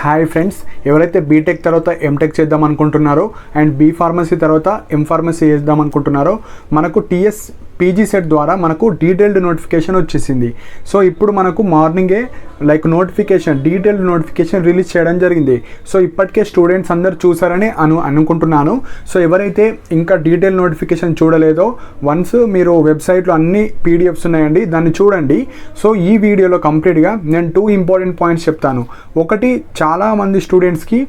Hi friends, ఎవరైతే BTech తర్వాత MTech చేద్దాం అనుకుంటున్నారో అండ్ బీ ఫార్మసీ తర్వాత ఎం ఫార్మసీ చేద్దాం అనుకుంటున్నారో మనకు టీఎస్ పీజీ సెట్ ద్వారా మనకు డీటెయిల్డ్ నోటిఫికేషన్ వచ్చేసింది. సో ఇప్పుడు మనకు మార్నింగే డీటెయిల్డ్ నోటిఫికేషన్ రిలీజ్ చేయడం జరిగింది. సో ఇప్పటికే స్టూడెంట్స్ అందరు చూసారని అనుకుంటున్నాను. సో ఎవరైతే ఇంకా డీటెయిల్ నోటిఫికేషన్ చూడలేదో వన్స్ మీరు వెబ్సైట్లో అన్ని పీడిఎఫ్స్ ఉన్నాయండి, దాన్ని చూడండి. సో ఈ వీడియోలో కంప్లీట్గా నేను 2 ఇంపార్టెంట్ పాయింట్స్ చెప్తాను. ఒకటి, చాలామంది స్టూడెంట్స్కి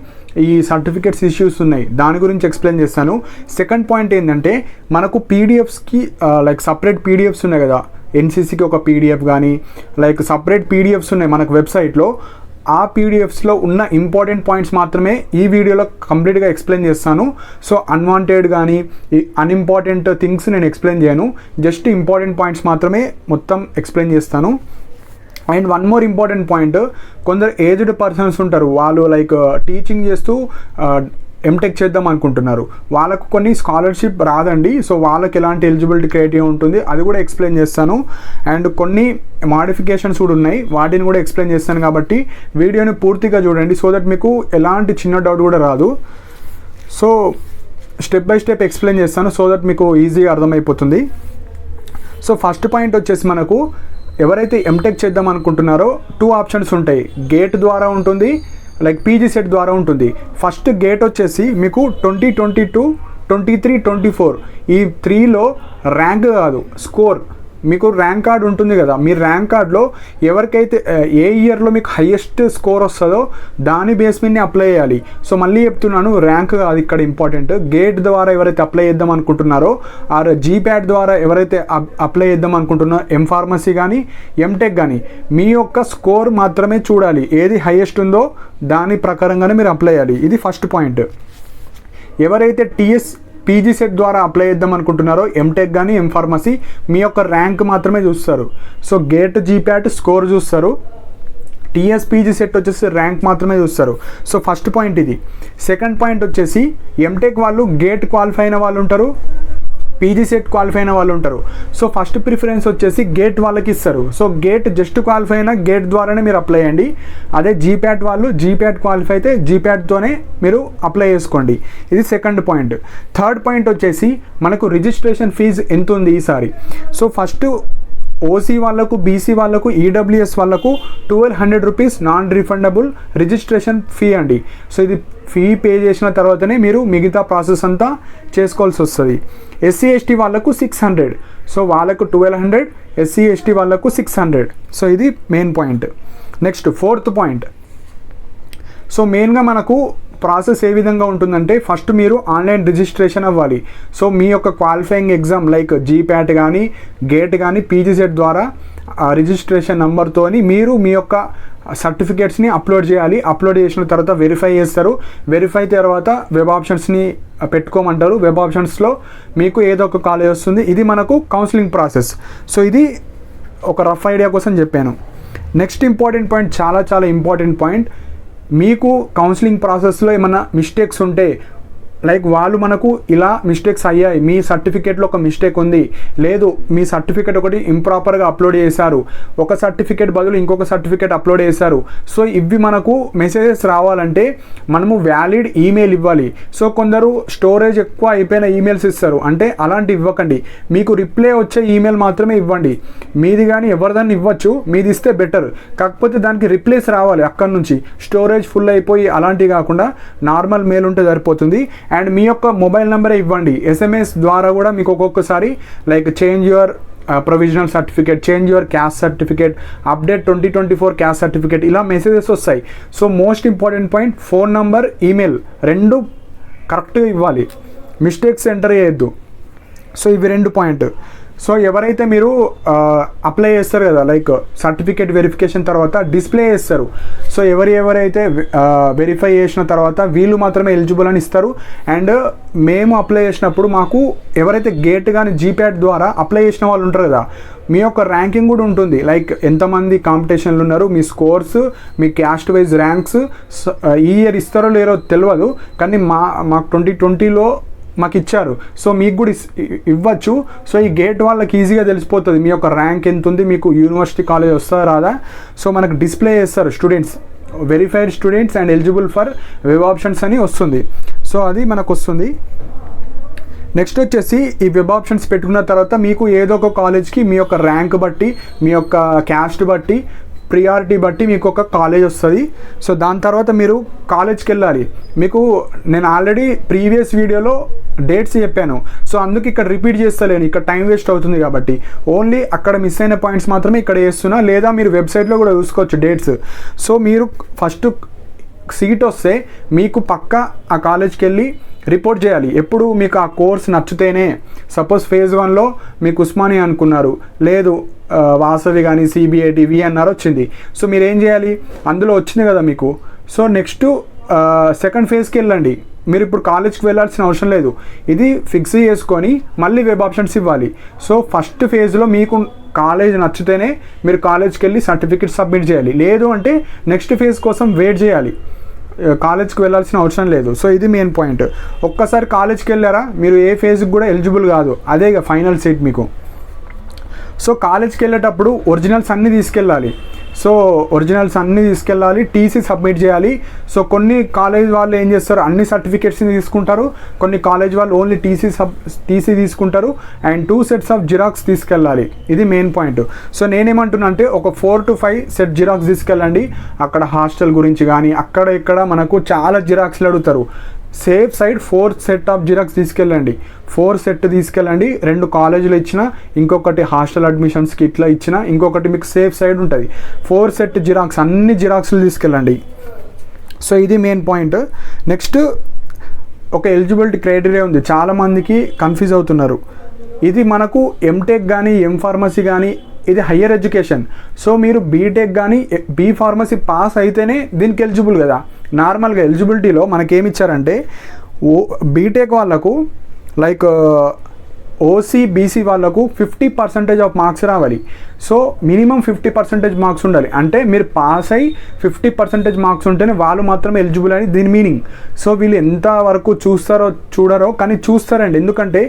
ఈ సర్టిఫికేట్స్ ఇష్యూస్ ఉన్నాయి, దాని గురించి ఎక్స్ప్లెయిన్ చేస్తాను. సెకండ్ పాయింట్ ఏంటంటే మనకు పీడిఎఫ్స్కి సపరేట్ పీడిఎఫ్స్ ఉన్నాయి కదా, ఎన్సీసీకి ఒక పీడిఎఫ్ కానీ సపరేట్ పీడిఎఫ్స్ ఉన్నాయి మనకు వెబ్సైట్లో. ఆ పీడిఎఫ్స్లో ఉన్న ఇంపార్టెంట్ పాయింట్స్ మాత్రమే ఈ వీడియోలో కంప్లీట్గా ఎక్స్ప్లెయిన్ చేస్తాను. సో అన్వాంటెడ్ కానీ అన్ఇంపార్టెంట్ థింగ్స్ నేను ఎక్స్ప్లెయిన్ చేయను, జస్ట్ ఇంపార్టెంట్ పాయింట్స్ మాత్రమే మొత్తం ఎక్స్ప్లెయిన్ చేస్తాను. And one more important point, కొందరు ఏజ్డ్ పర్సన్స్ ఉంటారు, వాళ్ళు టీచింగ్ చేస్తూ ఎంటెక్ చేద్దాం అనుకుంటున్నారు, వాళ్ళకు కొన్ని స్కాలర్షిప్ రాదండి. సో వాళ్ళకి ఎలాంటి ఎలిజిబిలిటీ క్రైటీరియా ఉంటుంది అది కూడా ఎక్స్ప్లెయిన్ చేస్తాను. అండ్ కొన్ని మాడిఫికేషన్స్ కూడా ఉన్నాయి, వాటిని కూడా ఎక్స్ప్లెయిన్ చేస్తాను. కాబట్టి వీడియోని పూర్తిగా చూడండి, సో దట్ మీకు ఎలాంటి చిన్న డౌట్ కూడా రాదు. So step by step explain చేస్తాను, సో దట్ మీకు ఈజీగా అర్థమైపోతుంది. సో ఫస్ట్ పాయింట్ వచ్చేసి, మనకు ఎవరైతే ఎంటెక్ చేద్దాం అనుకుంటున్నారో 2 ఆప్షన్స్ ఉంటాయి. గేట్ ద్వారా ఉంటుంది, పీజీ సెట్ ద్వారా ఉంటుంది. ఫస్ట్ గేట్ వచ్చేసి మీకు 2022, 23, 24 ఈ 3లో ర్యాంక్ కాదు, స్కోర్. మీకు ర్యాంక్ కార్డ్ ఉంటుంది కదా, మీ ర్యాంక్ కార్డ్లో ఎవరికైతే ఏ ఇయర్లో మీకు హైయెస్ట్ స్కోర్ వస్తుందో దాని బేస్ మీదనే అప్లై చేయాలి. సో మళ్ళీ చెప్తున్నాను, ర్యాంక్ కాదు ఇక్కడ ఇంపార్టెంట్. గేట్ ద్వారా ఎవరైతే అప్లై చేద్దాం అనుకుంటున్నారో ఆర్ జీప్యాట్ ద్వారా ఎవరైతే అప్లై చేద్దాం అనుకుంటున్నారో ఎం ఫార్మసీ కానీ ఎంటెక్ కానీ మీ యొక్క స్కోర్ మాత్రమే చూడాలి, ఏది హైయెస్ట్ ఉందో దాని ప్రకారంగానే మీరు అప్లై చేయాలి. ఇది ఫస్ట్ పాయింట్. ఎవరైతే టీఎస్ పీజీ సెట్ ద్వారా అప్లై చేద్దాం అనుకుంటున్నారో ఎంటెక్ కానీ ఎం ఫార్మసీ మీ యొక్క ర్యాంక్ మాత్రమే చూస్తారు. సో గేట్ జీప్యాట్ స్కోర్ చూస్తారు, టీఎస్ పీజీ సెట్ వచ్చేసి ర్యాంక్ మాత్రమే చూస్తారు. సో ఫస్ట్ పాయింట్ ఇది. సెకండ్ పాయింట్ వచ్చేసి, ఎంటెక్ వాళ్ళు గేట్ క్వాలిఫై అయిన వాళ్ళు ఉంటారు, పీజీ సెట్ క్వాలిఫై అయిన వాళ్ళు ఉంటారు. సో ఫస్ట్ ప్రిఫరెన్స్ వచ్చేసి గేట్ వాళ్ళకి ఇస్తారు. సో గేట్ జస్ట్ క్వాలిఫై అయినా గేట్ ద్వారానే మీరు అప్లై చేయండి. అదే జీప్యాట్ వాళ్ళు జీప్యాట్ క్వాలిఫై అయితే జీప్యాట్తోనే మీరు అప్లై చేసుకోండి. ఇది సెకండ్ పాయింట్. థర్డ్ పాయింట్ వచ్చేసి, మనకు రిజిస్ట్రేషన్ ఫీజు ఎంత ఉంది ఈసారి. సో ఫస్ట్ ఓసీ వాళ్ళకు, బీసీ వాళ్ళకు, ఈడబ్ల్యూఎస్ వాళ్ళకు 1200 rupees non refundable registration fee అండి. సో ఇది ఫీ పే చేసిన తర్వాతనే మీరు మిగతా ప్రాసెస్ అంతా చేసుకోవాల్సి వస్తుంది. ఎస్సీ ఎస్టీ వాళ్ళకు 600, సో వాళ్ళకు 1200, ఎస్సీ ఎస్టీ వాళ్ళకు 600. సో ఇది main point. Next fourth point. So మెయిన్గా మనకు ప్రాసెస్ ఏ విధంగా ఉంటుందంటే, ఫస్ట్ మీరు ఆన్లైన్ రిజిస్ట్రేషన్ అవ్వాలి. సో మీ యొక్క క్వాలిఫైయింగ్ ఎగ్జామ్ జీప్యాట్ కానీ గేట్ కానీ పీజీ సెట్ ద్వారా రిజిస్ట్రేషన్ నెంబర్తో మీరు మీ యొక్క సర్టిఫికేట్స్ని అప్లోడ్ చేయాలి. అప్లోడ్ చేసిన తర్వాత వెరిఫై చేస్తారు. వెరిఫై తర్వాత వెబ్ ఆప్షన్స్ని పెట్టుకోమంటారు. వెబ్ ఆప్షన్స్లో మీకు ఏదో ఒక కాలేజ్ వస్తుంది. ఇది మనకు కౌన్సిలింగ్ ప్రాసెస్. సో ఇది ఒక రఫ్ ఐడియా కోసం చెప్పాను. నెక్స్ట్ ఇంపార్టెంట్ పాయింట్, చాలా చాలా ఇంపార్టెంట్ పాయింట్, మీకు కౌన్సిలింగ్ ప్రాసెస్లో ఏమైనా మిస్టేక్స్ ఉంటే, వాళ్ళు మనకు ఇలా మిస్టేక్స్ అయ్యాయి, మీ సర్టిఫికేట్లో ఒక మిస్టేక్ ఉంది, లేదు మీ సర్టిఫికేట్ ఒకటి ఇంప్రాపర్గా అప్లోడ్ చేశారు, ఒక సర్టిఫికేట్ బదులు ఇంకొక సర్టిఫికేట్ అప్లోడ్ చేశారు. సో ఇవి మనకు మెసేజెస్ రావాలంటే మనము వ్యాలిడ్ ఈమెయిల్ ఇవ్వాలి. సో కొందరు స్టోరేజ్ ఎక్కువ అయిపోయిన ఈమెయిల్స్ ఇస్తారు, అంటే అలాంటివి ఇవ్వకండి. మీకు రిప్లై వచ్చే ఈమెయిల్ మాత్రమే ఇవ్వండి. మీది కానీ ఎవరిదాన్ని ఇవ్వచ్చు, మీది ఇస్తే బెటర్. కాకపోతే దానికి రిప్లైస్ రావాలి అక్కడి నుంచి, స్టోరేజ్ ఫుల్ అయిపోయి అలాంటివి కాకుండా నార్మల్ మెయిల్ ఉంటే సరిపోతుంది. అండ్ మీ యొక్క మొబైల్ నెంబరే ఇవ్వండి. ఎస్ఎంఎస్ ద్వారా కూడా మీకు ఒక్కొక్కసారి change your provisional certificate, change your caste certificate, update 2024 caste certificate, ఇలా మెసేజెస్ వస్తాయి. So most important point, phone number, email 2 కరెక్ట్గా ఇవ్వాలి, మిస్టేక్స్ ఎంటర్ చేయొద్దు. సో ఇవి 2 పాయింట్. సో ఎవరైతే మీరు అప్లై చేస్తారు కదా, సర్టిఫికేట్ వెరిఫికేషన్ తర్వాత డిస్ప్లే చేస్తారు. సో ఎవరైతే వెరిఫై చేసిన తర్వాత వీళ్ళు మాత్రమే ఎలిజిబుల్ అని ఇస్తారు. అండ్ మేము అప్లై చేసినప్పుడు మాకు ఎవరైతే గేట్ కానీ జీప్యాట్ ద్వారా అప్లై చేసిన వాళ్ళు ఉంటారు కదా, మీ యొక్క ర్యాంకింగ్ కూడా ఉంటుంది. ఎంతమంది కాంపిటీషన్లు ఉన్నారు, మీ స్కోర్స్, మీ క్యాస్ట్ వైజ్ ర్యాంక్స్ ఈ ఇయర్ ఇస్తారో లేరో తెలియదు, కానీ మాకు 2020లో మాకు ఇచ్చారు. సో మీకు కూడా ఇవ్వచ్చు. సో ఈ గేట్ వాళ్ళకి ఈజీగా తెలిసిపోతుంది మీ యొక్క ర్యాంక్ ఎంత ఉంది, మీకు యూనివర్సిటీ కాలేజ్ వస్తుందా రాదా. సో మనకు డిస్ప్లే చేస్తారు students verified students and eligible for web options అని వస్తుంది. సో అది మనకు వస్తుంది. నెక్స్ట్ వచ్చేసి ఈ వెబ్ ఆప్షన్స్ పెట్టుకున్న తర్వాత మీకు ఏదో ఒక కాలేజ్కి మీ యొక్క ర్యాంక్ బట్టి, మీ యొక్క క్యాస్ట్ బట్టి, ప్రియారిటీ బట్టి మీకు ఒక కాలేజ్ వస్తుంది. సో దాని తర్వాత మీరు కాలేజ్కి వెళ్ళాలి. మీకు నేను ఆల్రెడీ ప్రీవియస్ వీడియోలో డేట్స్ చెప్పాను. సో అందుకు ఇక్కడ రిపీట్ చేస్తలేను, ఇక్కడ టైం వేస్ట్ అవుతుంది కాబట్టి ఓన్లీ అక్కడ మిస్ అయిన పాయింట్స్ మాత్రమే ఇక్కడ వేస్తున్నా. లేదా మీరు వెబ్సైట్లో కూడా చూసుకోవచ్చు డేట్స్. సో మీరు ఫస్ట్ సీట్ వస్తే మీకు పక్కా ఆ కాలేజ్కి వెళ్ళి రిపోర్ట్ చేయాలి. ఎప్పుడు మీకు ఆ కోర్స్ నచ్చితేనే. సపోజ్ ఫేజ్ 1లో మీకు ఉస్మానియా అనుకున్నారు, లేదు వాసవి కానీ సిబిఐటి విఎన్ఆర్ వచ్చింది. సో మీరు ఏం చేయాలి, అందులో వచ్చింది కదా మీకు. సో నెక్స్ట్ సెకండ్ ఫేజ్కి వెళ్ళండి. మీరు ఇప్పుడు కాలేజ్కి వెళ్ళాల్సిన అవసరం లేదు, ఇది ఫిక్స్ చేసుకొని మళ్ళీ వెబ్ ఆప్షన్స్ ఇవ్వాలి. సో ఫస్ట్ ఫేజ్లో మీకు కాలేజ్ నచ్చితేనే మీరు కాలేజ్కి వెళ్ళి సర్టిఫికేట్ సబ్మిట్ చేయాలి. లేదు అంటే నెక్స్ట్ ఫేజ్ కోసం వెయిట్ చేయాలి, కాలేజ్కి వెళ్ళాల్సిన అవసరం లేదు. సో ఇది మెయిన్ పాయింట్. ఒక్కసారి కాలేజ్కి వెళ్ళారా మీరు ఏ ఫేజ్కి కూడా ఎలిజిబుల్ కాదు, అదే ఫైనల్ సీట్ మీకు. సో కాలేజ్కి వెళ్ళేటప్పుడు ఒరిజినల్స్ అన్నీ తీసుకెళ్ళాలి. టీసీ సబ్మిట్ చేయాలి. సో కొన్ని కాలేజ్ వాళ్ళు ఏం చేస్తారు, అన్ని సర్టిఫికేట్స్ని తీసుకుంటారు. కొన్ని కాలేజ్ వాళ్ళు ఓన్లీ టీసీ తీసుకుంటారు. అండ్ 2 సెట్స్ ఆఫ్ జిరాక్స్ తీసుకెళ్ళాలి. ఇది మెయిన్ పాయింట్. సో నేనేమంటున్నా అంటే ఒక 4 to 5 సెట్ జిరాక్స్ తీసుకెళ్ళండి. అక్కడ హాస్టల్ గురించి కానీ అక్కడ ఇక్కడ మనకు చాలా జిరాక్స్లు అడుగుతారు. Safe side 4 set of xerox తీసుకెళ్ళండి. 4 సెట్ తీసుకెళ్ళండి. 2 కాలేజీలు ఇచ్చిన, ఇంకొకటి హాస్టల్ అడ్మిషన్స్కి ఇట్లా ఇచ్చిన, ఇంకొకటి మీకు సేఫ్ సైడ్ ఉంటుంది. 4 సెట్ జిరాక్స్, అన్ని జిరాక్స్లు తీసుకెళ్ళండి. సో ఇది మెయిన్ పాయింట్. నెక్స్ట్ ఒక ఎలిజిబిలిటీ క్రైటీరియా ఉంది, చాలామందికి కన్ఫ్యూజ్ అవుతున్నారు. ఇది మనకు ఎంటెక్ కానీ ఎంఫార్మసీ కానీ ఇది హయ్యర్ ఎడ్యుకేషన్. సో మీరు బీటెక్ కానీ బీ ఫార్మసీ పాస్ అయితేనే దీనికి ఎలిజిబుల్ కదా. నార్మల్గా ఎలిజిబిలిటీలో మనకేమి ఇచ్చారంటే బీటెక్ వాళ్ళకు లైక్ ఓసీ బీసీ వాళ్ళకు 50% ఆఫ్ మార్క్స్ రావాలి. సో మినిమం 50% మార్క్స్ ఉండాలి. అంటే మీరు పాస్ అయ్యి 50% మార్క్స్ ఉంటేనే వాళ్ళు మాత్రమే ఎలిజిబుల్ అని దీని మీనింగ్. సో వీళ్ళు ఎంతవరకు చూడరో కానీ చూస్తారండి. ఎందుకంటే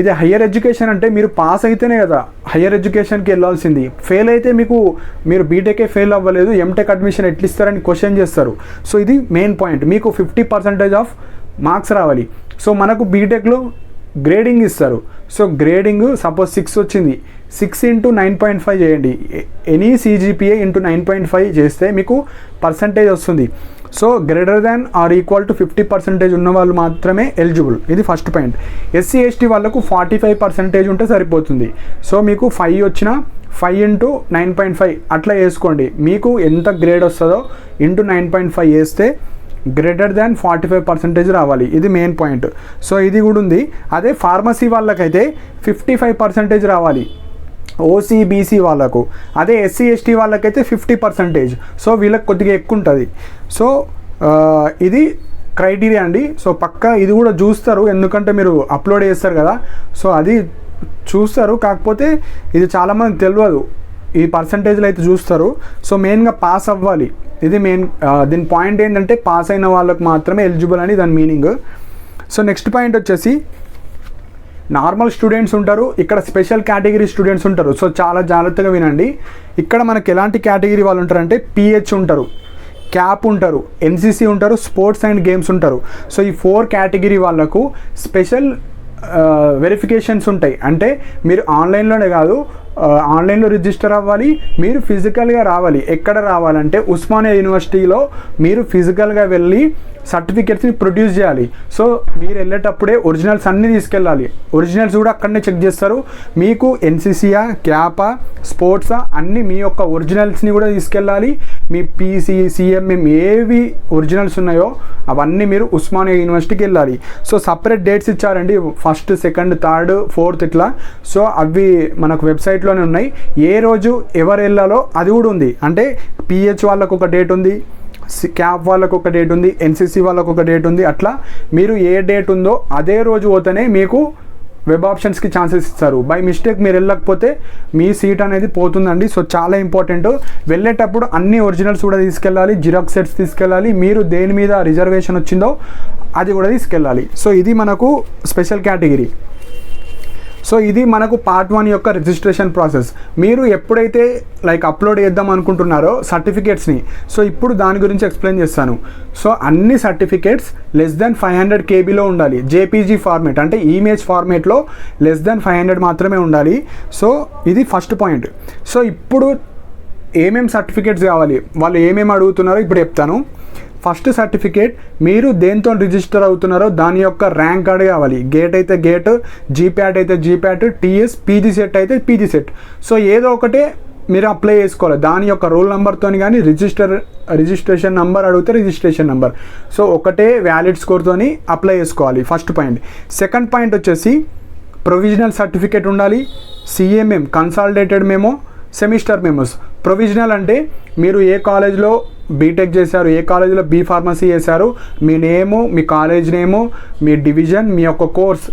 ఇది హయ్యర్ ఎడ్యుకేషన్, అంటే మీరు పాస్ అయితేనే కదా హయ్యర్ ఎడ్యుకేషన్కి వెళ్ళాల్సింది. ఫెయిల్ అయితే మీరు బీటెకే ఫెయిల్ అవ్వలేదు, ఎంటెక్ అడ్మిషన్ ఎట్లా ఇస్తారని క్వశ్చన్ చేస్తారు. సో ఇది మెయిన్ పాయింట్. మీకు 50% ఆఫ్ మార్క్స్ రావాలి. సో మనకు బీటెక్లో గ్రేడింగ్ ఇస్తారు. సో గ్రేడింగ్ సపోజ్ 6 వచ్చింది, 6 into 9.5 చేయండి. ఎనీ CGPA into 9.5 చేస్తే మీకు పర్సంటేజ్ వస్తుంది. So greater than or equal to 50% ఉన్న వాళ్ళు మాత్రమే ఎలిజిబుల్. ఇది ఫస్ట్ పాయింట్. SC ST వాళ్ళకు 45% ఉంటే సరిపోతుంది. సో మీకు 5 వచ్చినా 5 into 9.5 అట్లా వేసుకోండి. మీకు ఎంత గ్రేడ్ వస్తుందో ఇంటూ 9.5 వేస్తే గ్రేటర్ దాన్ 45% రావాలి. ఇది మెయిన్ పాయింట్. సో ఇది కూడా ఉంది. అదే ఫార్మసీ వాళ్ళకైతే 55% రావాలి ఓసీ బీసీ వాళ్ళకు. అదే SC ST వాళ్ళకైతే 50%. సో వీళ్ళకి కొద్దిగా ఎక్కువ ఉంటుంది. సో ఇది క్రైటీరియా అండి. సో పక్కా ఇది కూడా చూస్తారు, ఎందుకంటే మీరు అప్లోడ్ చేస్తారు కదా. సో అది చూస్తారు, కాకపోతే ఇది చాలామందికి తెలియదు. ఈ పర్సంటేజ్లు అయితే చూస్తారు. సో మెయిన్గా పాస్ అవ్వాలి. ఇది మెయిన్. దీని పాయింట్ ఏంటంటే పాస్ అయిన వాళ్ళకు మాత్రమే ఎలిజిబుల్ అని దాని మీనింగ్. సో నెక్స్ట్ పాయింట్ వచ్చేసి నార్మల్ స్టూడెంట్స్ ఉంటారు, ఇక్కడ స్పెషల్ కేటగిరీ స్టూడెంట్స్ ఉంటారు. సో చాలా జాగ్రత్తగా వినండి. ఇక్కడ మనకి ఎలాంటి కేటగిరీ వాళ్ళు ఉంటారంటే PH ఉంటారు, క్యాప్ ఉంటారు, NCC ఉంటారు, స్పోర్ట్స్ అండ్ గేమ్స్ ఉంటారు. సో ఈ 4 కేటగిరీ వాళ్ళకు స్పెషల్ వెరిఫికేషన్స్ ఉంటాయి. అంటే మీరు ఆన్లైన్లోనే కాదు, ఆన్లైన్లో రిజిస్టర్ అవ్వాలి, మీరు ఫిజికల్గా రావాలి. ఎక్కడ రావాలంటే ఉస్మానియా యూనివర్సిటీలో మీరు ఫిజికల్గా వెళ్ళి సర్టిఫికేట్స్ని ప్రొడ్యూస్ చేయాలి. సో మీరు వెళ్ళేటప్పుడే ఒరిజినల్స్ అన్నీ తీసుకెళ్ళాలి. ఒరిజినల్స్ కూడా అక్కడనే చెక్ చేస్తారు. మీకు NCCయా క్యాపా స్పోర్ట్సా అన్నీ మీ యొక్క ఒరిజినల్స్ని కూడా తీసుకెళ్ళాలి. మీ PC CMM ఏవి ఒరిజినల్స్ ఉన్నాయో అవన్నీ మీరు ఉస్మానియా యూనివర్సిటీకి వెళ్ళాలి. సో సపరేట్ డేట్స్ ఇచ్చారండి, 1st 2nd 3rd 4th ఇట్లా. సో అవి మనకు వెబ్సైట్లోనే ఉన్నాయి. ఏ రోజు ఎవరు వెళ్ళాలో అది కూడా ఉంది. అంటే PH వాళ్ళకు ఒక డేట్ ఉంది, క్యాప్ వాళ్ళకు ఒక డేట్ ఉంది, NCC వాళ్ళకు ఒక డేట్ ఉంది. అట్లా మీరు ఏ డేట్ ఉందో అదే రోజు పోతేనే మీకు వెబ్ ఆప్షన్స్కి ఛాన్సెస్ ఇస్తారు. బై మిస్టేక్ మీరు వెళ్ళకపోతే మీ సీట్ అనేది పోతుందండి. సో చాలా ఇంపార్టెంట్. వెళ్ళేటప్పుడు అన్ని ఒరిజినల్స్ కూడా తీసుకెళ్ళాలి, జిరాక్స్ సెట్స్ తీసుకెళ్ళాలి, మీరు దేని మీద రిజర్వేషన్ వచ్చిందో అది కూడా తీసుకెళ్ళాలి. సో ఇది మనకు స్పెషల్ కేటగిరీ. సో ఇది మనకు పార్ట్ 1 యొక్క రిజిస్ట్రేషన్ ప్రాసెస్. మీరు ఎప్పుడైతే లైక్ అప్లోడ్ చేద్దాం అనుకుంటున్నారో సర్టిఫికేట్స్ని, సో ఇప్పుడు దాని గురించి ఎక్స్ప్లెయిన్ చేస్తాను. సో అన్ని సర్టిఫికేట్స్ లెస్ దెన్ 500 KBలో ఉండాలి. జేపీజీ ఫార్మేట్ అంటే ఇమేజ్ ఫార్మేట్లో లెస్ దెన్ 500 మాత్రమే ఉండాలి. సో ఇది ఫస్ట్ పాయింట్. సో ఇప్పుడు ఏమేమి సర్టిఫికేట్స్ కావాలి, వాళ్ళు ఏమేమి అడుగుతున్నారో ఇప్పుడు చెప్తాను. ఫస్ట్ సర్టిఫికేట్, మీరు దేంతో రిజిస్టర్ అవుతున్నారో దాని యొక్క ర్యాంక్ కార్డ్ కావాలి. గేట్ అయితే గేట్, జీప్యాట్ అయితే జీప్యాట్, టీఎస్ పీజీ సెట్ అయితే పీజీ సెట్. సో ఏదో ఒకటే మీరు అప్లై చేసుకోవాలి. దాని యొక్క రోల్ నెంబర్తో కానీ రిజిస్ట్రేషన్ నెంబర్ అడిగితే రిజిస్ట్రేషన్ నెంబర్, సో ఒకటే వ్యాలిడ్ స్కోర్తో అప్లై చేసుకోవాలి. First point. సెకండ్ పాయింట్ వచ్చేసి ప్రొవిజనల్ సర్టిఫికేట్ ఉండాలి. CMM consolidated memo, semester memos. Provisional అంటే మీరు ఏ కాలేజ్లో బీటెక్ చేశారు, ఏ కాలేజీలో బీ ఫార్మసీ చేశారు, మీ నేము, మీ కాలేజ్ నేము, మీ డివిజన్, మీ యొక్క కోర్స్,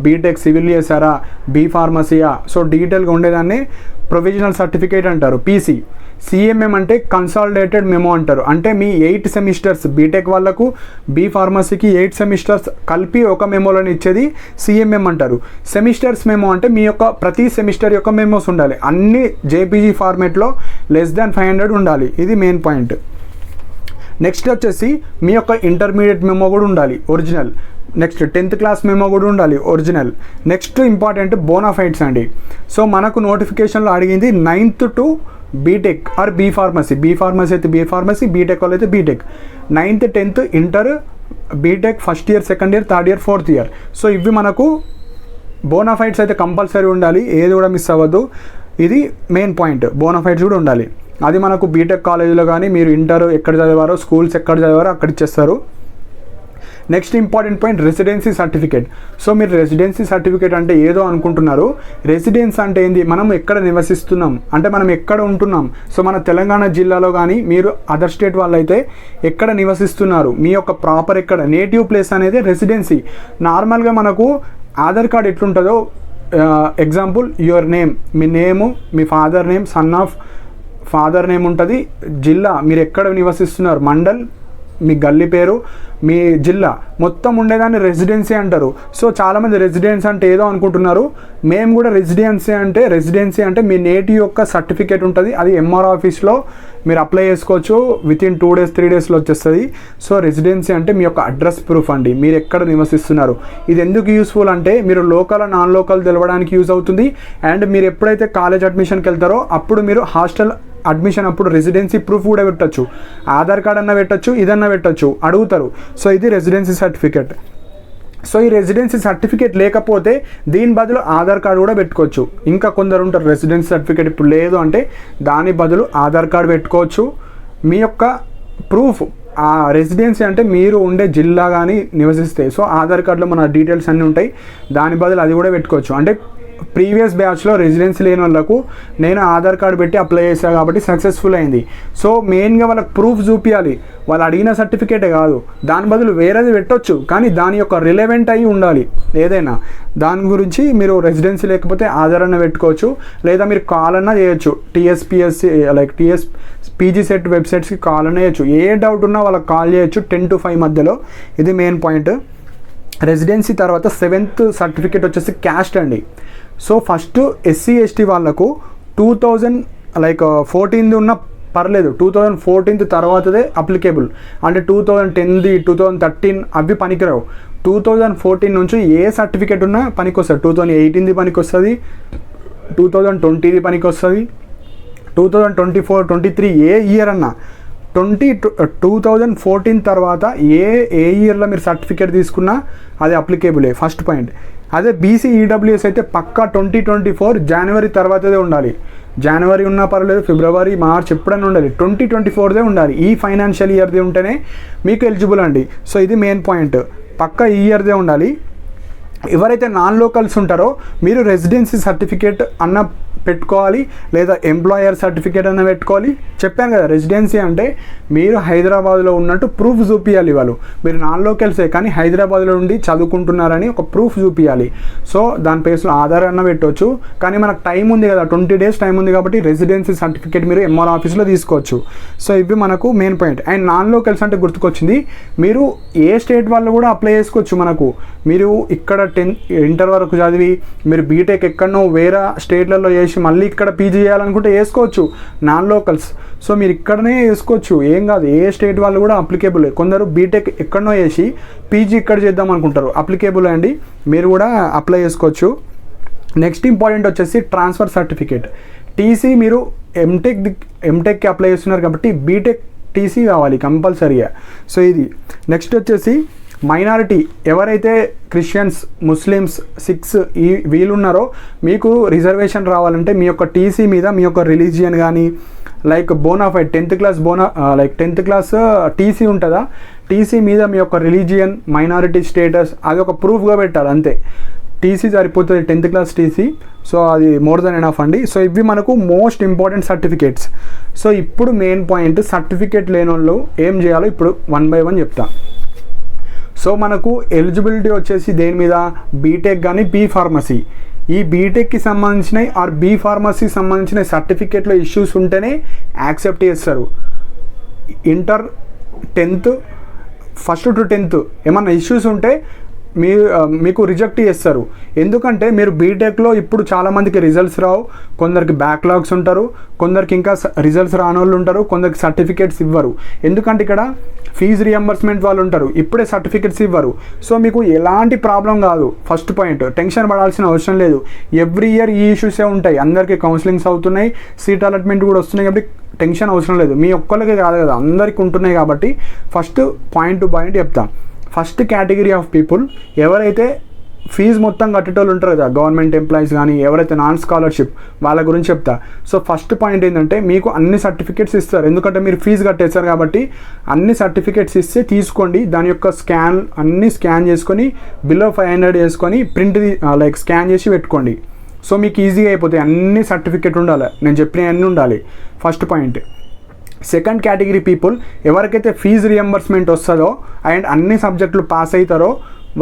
బీటెక్ సివిల్ చేశారా, బీ ఫార్మసీయా, సో డీటెయిల్గా ఉండేదాన్ని ప్రొవిజనల్ సర్టిఫికేట్ అంటారు. పీసీ. సిఎంఎం అంటే కన్సాలిడేటెడ్ మెమో అంటారు. అంటే మీ 8 సెమిస్టర్స్, బీటెక్ వాళ్ళకు బీ ఫార్మసీకి 8 సెమిస్టర్స్ కలిపి ఒక మెమోలను ఇచ్చేది సిఎంఎం అంటారు. సెమిస్టర్స్ మెమో అంటే మీ యొక్క ప్రతి సెమిస్టర్ యొక్క మెమోస్ ఉండాలి. అన్ని జేపీజీ ఫార్మేట్లో లెస్ దాన్ 500 ఉండాలి. ఇది మెయిన్ పాయింట్. నెక్స్ట్ వచ్చేసి మీ యొక్క ఇంటర్మీడియట్ మెమో కూడా ఉండాలి, original. Next 10th class memo కూడా ఉండాలి, ఒరిజినల్. నెక్స్ట్ ఇంపార్టెంట్ బోనాఫైడ్స్ అండి. సో మనకు నోటిఫికేషన్లో అడిగింది 9th to B Tech or B pharmacy. B pharmacy అయితే బీ ఫార్మసీ, బీటెక్ వాళ్ళు అయితే B Tech. 9th 10th inter, B Tech first year, second year, third year, fourth year. So ఇవి మనకు బోనాఫైడ్స్ అయితే కంపల్సరీ ఉండాలి, ఏది కూడా మిస్ అవ్వద్దు. ఇది మెయిన్ పాయింట్. బోనాఫైడ్స్ కూడా ఉండాలి. అది మనకు బీటెక్ కాలేజీలో కానీ మీరు ఇంటర్ ఎక్కడ చదివారో, స్కూల్స్ ఎక్కడ చదివారో అక్కడ ఇచ్చేస్తారు. Next important point residency certificate. So మీరు రెసిడెన్సీ సర్టిఫికేట్ అంటే ఏదో అనుకుంటున్నారు. రెసిడెన్స్ అంటే ఏంది, మనం ఎక్కడ నివసిస్తున్నాం అంటే మనం ఎక్కడ ఉంటున్నాం. సో మన తెలంగాణ జిల్లాలో కానీ మీరు అదర్ స్టేట్ వాళ్ళైతే ఎక్కడ నివసిస్తున్నారు, మీ యొక్క ప్రాపర్ ఎక్కడ, నేటివ్ ప్లేస్ అనేది రెసిడెన్సీ. నార్మల్గా మనకు ఆధార్ కార్డ్ ఎట్లుంటుందో, example your name, me name, me father name, son of father name ఉంటుంది, జిల్లా మీరు ఎక్కడ నివసిస్తున్నారు, మండల్, మీ గల్లీ పేరు, మీ జిల్లా మొత్తం ఉండేదాన్ని రెసిడెన్సీ అంటారు. సో చాలామంది రెసిడెన్స్ అంటే ఏదో అనుకుంటున్నారు. మేము కూడా రెసిడెన్సీ అంటే మీ నేటివ్ యొక్క సర్టిఫికేట్ ఉంటుంది. అది ఎంఆర్ ఆఫీస్లో మీరు అప్లై చేసుకోవచ్చు. వితిన్ 2 days 3 daysలో వచ్చేస్తుంది. సో రెసిడెన్సీ అంటే మీ యొక్క అడ్రస్ ప్రూఫ్ అండి, మీరు ఎక్కడ నివసిస్తున్నారు. ఇది ఎందుకు యూస్ఫుల్ అంటే మీరు లోకల్ నాన్ లోకల్ తెలవడానికి యూజ్ అవుతుంది. అండ్ మీరు ఎప్పుడైతే కాలేజ్ అడ్మిషన్కి వెళ్తారో అప్పుడు మీరు హాస్టల్ అడ్మిషన్ అప్పుడు రెసిడెన్సీ ప్రూఫ్ కూడా పెట్టచ్చు. ఆధార్ కార్డ్ అన్న పెట్టచ్చు, ఇదన్నా పెట్టచ్చు, అడుగుతారు. సో ఇది రెసిడెన్సీ సర్టిఫికేట్. సో ఈ రెసిడెన్సీ సర్టిఫికేట్ లేకపోతే దీని బదులు ఆధార్ కార్డు కూడా పెట్టుకోవచ్చు. ఇంకా కొందరు ఉంటారు రెసిడెన్సీ సర్టిఫికేట్ ఇప్పుడు లేదు అంటే దాని బదులు ఆధార్ కార్డు పెట్టుకోవచ్చు. మీ యొక్క ప్రూఫ్, ఆ రెసిడెన్సీ అంటే మీరు ఉండే జిల్లా కానీ నివసిస్తే, సో ఆధార్ కార్డులో మన డీటెయిల్స్ అన్నీ ఉంటాయి. దాని బదులు అది కూడా పెట్టుకోవచ్చు. అంటే ప్రీవియస్ బ్యాచ్లో రెసిడెన్సీ లేని వాళ్ళకు నేను ఆధార్ కార్డు పెట్టి అప్లై చేశాను కాబట్టి సక్సెస్ఫుల్ అయింది. సో మెయిన్గా వాళ్ళకి ప్రూఫ్ చూపించాలి. వాళ్ళు అడిగిన సర్టిఫికేటే కాదు, దాని బదులు వేరేది పెట్టొచ్చు, కానీ దాని యొక్క రిలవెంట్ అయ్యి ఉండాలి ఏదైనా. దాని గురించి మీరు రెసిడెన్సీ లేకపోతే ఆధార్ అన్న పెట్టుకోవచ్చు, లేదా మీరు కాల్ అన్నా చేయొచ్చు. టీఎస్పిఎస్సి లైక్ పీజీ సెట్ వెబ్సైట్స్కి కాల్ అన్న చేయొచ్చు. ఏ డౌట్ ఉన్నా వాళ్ళకి కాల్ చేయొచ్చు 10 to 5 మధ్యలో. ఇది మెయిన్ పాయింట్. రెసిడెన్సీ తర్వాత 7th సర్టిఫికేట్ వచ్చేసి క్యాస్ట్ అండి. సో ఫస్ట్ SC ST వాళ్ళకు 2014 ఉన్న పర్లేదు, 2014 తర్వాతదే అప్లికేబుల్. అంటే 2010, 2013 అవి పనికిరావు. 2014 నుంచి ఏ సర్టిఫికేట్ ఉన్నా పనికి వస్తుంది. 2018 పనికి వస్తుంది, 2020 పనికి వస్తుంది, 2024, 23 ఏ ఇయర్ అన్నా. 2014 తర్వాత ఏ ఇయర్లో మీరు సర్టిఫికేట్ తీసుకున్నా అది అప్లికేబులే. First point. అదే BC EWS అయితే పక్కా 2024 జనవరి తర్వాతదే ఉండాలి. జనవరి ఉన్నా పర్లేదు, ఫిబ్రవరి, మార్చ్ ఎప్పుడైనా ఉండాలి. 2024దే ఉండాలి. ఈ ఫైనాన్షియల్ ఇయర్దే ఉంటేనే మీకు ఎలిజిబుల్ అండి. సో ఇది మెయిన్ పాయింట్. పక్కా ఈ ఇయర్దే ఉండాలి. ఎవరైతే నాన్ లోకల్స్ ఉంటారో మీరు రెసిడెన్సీ సర్టిఫికేట్ అన్న పెట్టుకోవాలి, లేదా ఎంప్లాయర్ సర్టిఫికేట్ అన్న పెట్టుకోవాలి. చెప్పాను కదా, రెసిడెన్సీ అంటే మీరు హైదరాబాద్లో ఉన్నట్టు ప్రూఫ్ చూపించాలి. వాళ్ళు మీరు నాన్ లోకల్సే కానీ హైదరాబాద్లో ఉండి చదువుకుంటున్నారని ఒక ప్రూఫ్ చూపించాలి. సో దాని ప్లేస్లో ఆధార్ అన్న పెట్టవచ్చు. కానీ మనకు టైం ఉంది కదా, 20 days టైం ఉంది కాబట్టి రెసిడెన్సీ సర్టిఫికేట్ మీరు ఎంఆర్ ఆఫీస్లో తీసుకోవచ్చు. సో ఇవి మనకు main point. And non locals అంటే గుర్తుకొచ్చింది, మీరు ఏ స్టేట్ వాళ్ళు కూడా అప్లై చేసుకోవచ్చు. మనకు మీరు ఇక్కడ ఇంటర్ వరకు చదివి మీరు బీటెక్ ఎక్కడనో వేరే స్టేట్లలో చేసి మళ్ళీ ఇక్కడ పీజీ చేయాలనుకుంటే వేసుకోవచ్చు నాన్ లోకల్స్. సో మీరు ఇక్కడనే వేసుకోవచ్చు, ఏం కాదు. ఏ స్టేట్ వాళ్ళు కూడా అప్లికేబుల్. కొందరు బీటెక్ ఎక్కడనో చేసి పీజీ ఇక్కడ చేద్దాం అనుకుంటారు, అప్లికేబుల్ అండి, మీరు కూడా అప్లై చేసుకోవచ్చు. నెక్స్ట్ ఇంపార్టెంట్ వచ్చేసి ట్రాన్స్ఫర్ సర్టిఫికేట్, టీసీ. మీరు ఎంటెక్కి అప్లై చేస్తున్నారు కాబట్టి బీటెక్ టీసీ కావాలి కంపల్సరీగా. సో ఇది. నెక్స్ట్ వచ్చేసి మైనారిటీ, ఎవరైతే క్రిస్టియన్స్, ముస్లిమ్స్, సిఖ్స్ వీళ్ళు ఉన్నారో మీకు రిజర్వేషన్ రావాలంటే మీ యొక్క టీసీ మీద మీ యొక్క రిలీజియన్ కానీ like bonafide 10th class like 10th class TC ఉంటుందా, టీసీ మీద మీ యొక్క రిలీజియన్, మైనారిటీ స్టేటస్ అది ఒక ప్రూఫ్గా పెట్టాలి అంతే. టీసీ సరిపోతుంది, 10th class టీసీ. సో అది మోర్ దెన్ ఎనఫ్ అండి. సో ఇవి మనకు మోస్ట్ ఇంపార్టెంట్ సర్టిఫికేట్స్. సో ఇప్పుడు మెయిన్ పాయింట్, సర్టిఫికేట్ లేని వాళ్ళు ఏం చేయాలో ఇప్పుడు 1 by 1 చెప్తా. సో మనకు ఎలిజిబిలిటీ వచ్చేసి దేని మీద, బీటెక్ కానీ బీ ఫార్మసీ. ఈ బీటెక్కి సంబంధించినవి ఆర్ బీ ఫార్మసీకి సంబంధించిన సర్టిఫికేట్లో ఇష్యూస్ ఉంటేనే యాక్సెప్ట్ చేస్తారు. Inter 10th 1st to 10th ఏమన్నా ఇష్యూస్ ఉంటే మీకు రిజెక్ట్ చేస్తారు. ఎందుకంటే మీరు బీటెక్లో ఇప్పుడు చాలామందికి రిజల్ట్స్ రావు, కొందరికి బ్యాక్లాగ్స్ ఉంటారు, కొందరికి ఇంకా రిజల్ట్స్ రాని వాళ్ళు ఉంటారు, కొందరికి సర్టిఫికేట్స్ ఇవ్వరు. ఎందుకంటే ఇక్కడ ఫీజు రియంబర్స్మెంట్ వాళ్ళు ఉంటారు, ఇప్పుడే సర్టిఫికేట్స్ ఇవ్వరు. సో మీకు ఎలాంటి ప్రాబ్లం కాదు. ఫస్ట్ పాయింట్, టెన్షన్ పడాల్సిన అవసరం లేదు. ఎవ్రీ ఇయర్ ఈ ఇష్యూసే ఉంటాయి, అందరికీ కౌన్సిలింగ్స్ అవుతున్నాయి, సీట్ అలాట్మెంట్ కూడా వస్తున్నాయి కాబట్టి టెన్షన్ అవసరం లేదు. మీ ఒక్కరికి కాదు కదా, అందరికీ ఉంటున్నాయి కాబట్టి ఫస్ట్ పాయింట్ టు పాయింట్ చెప్తాం. ఫస్ట్ కేటగిరీ ఆఫ్ పీపుల్, ఎవరైతే ఫీజు మొత్తం కట్టేటోళ్ళు ఉంటారు కదా, గవర్నమెంట్ ఎంప్లాయీస్ కానీ ఎవరైతే నాన్ స్కాలర్షిప్ వాళ్ళ గురించి చెప్తా. సో ఫస్ట్ పాయింట్ ఏంటంటే మీకు అన్ని సర్టిఫికేట్స్ ఇస్తారు, ఎందుకంటే మీరు ఫీజు కట్టేస్తారు కాబట్టి అన్ని సర్టిఫికేట్స్ ఇస్తే తీసుకోండి. దాని యొక్క అన్నీ స్కాన్ చేసుకొని బిలో 500 చేసుకొని ప్రింట్ లైక్ స్కాన్ చేసి పెట్టుకోండి. సో మీకు ఈజీగా అయిపోతాయి. అన్ని సర్టిఫికేట్ ఉండాలి, నేను చెప్పిన అన్నీ ఉండాలి. First point. Second category people, ఎవరికైతే ఫీజు రియంబర్స్మెంట్ వస్తుందో అండ్ అన్ని సబ్జెక్టులు పాస్ అవుతారో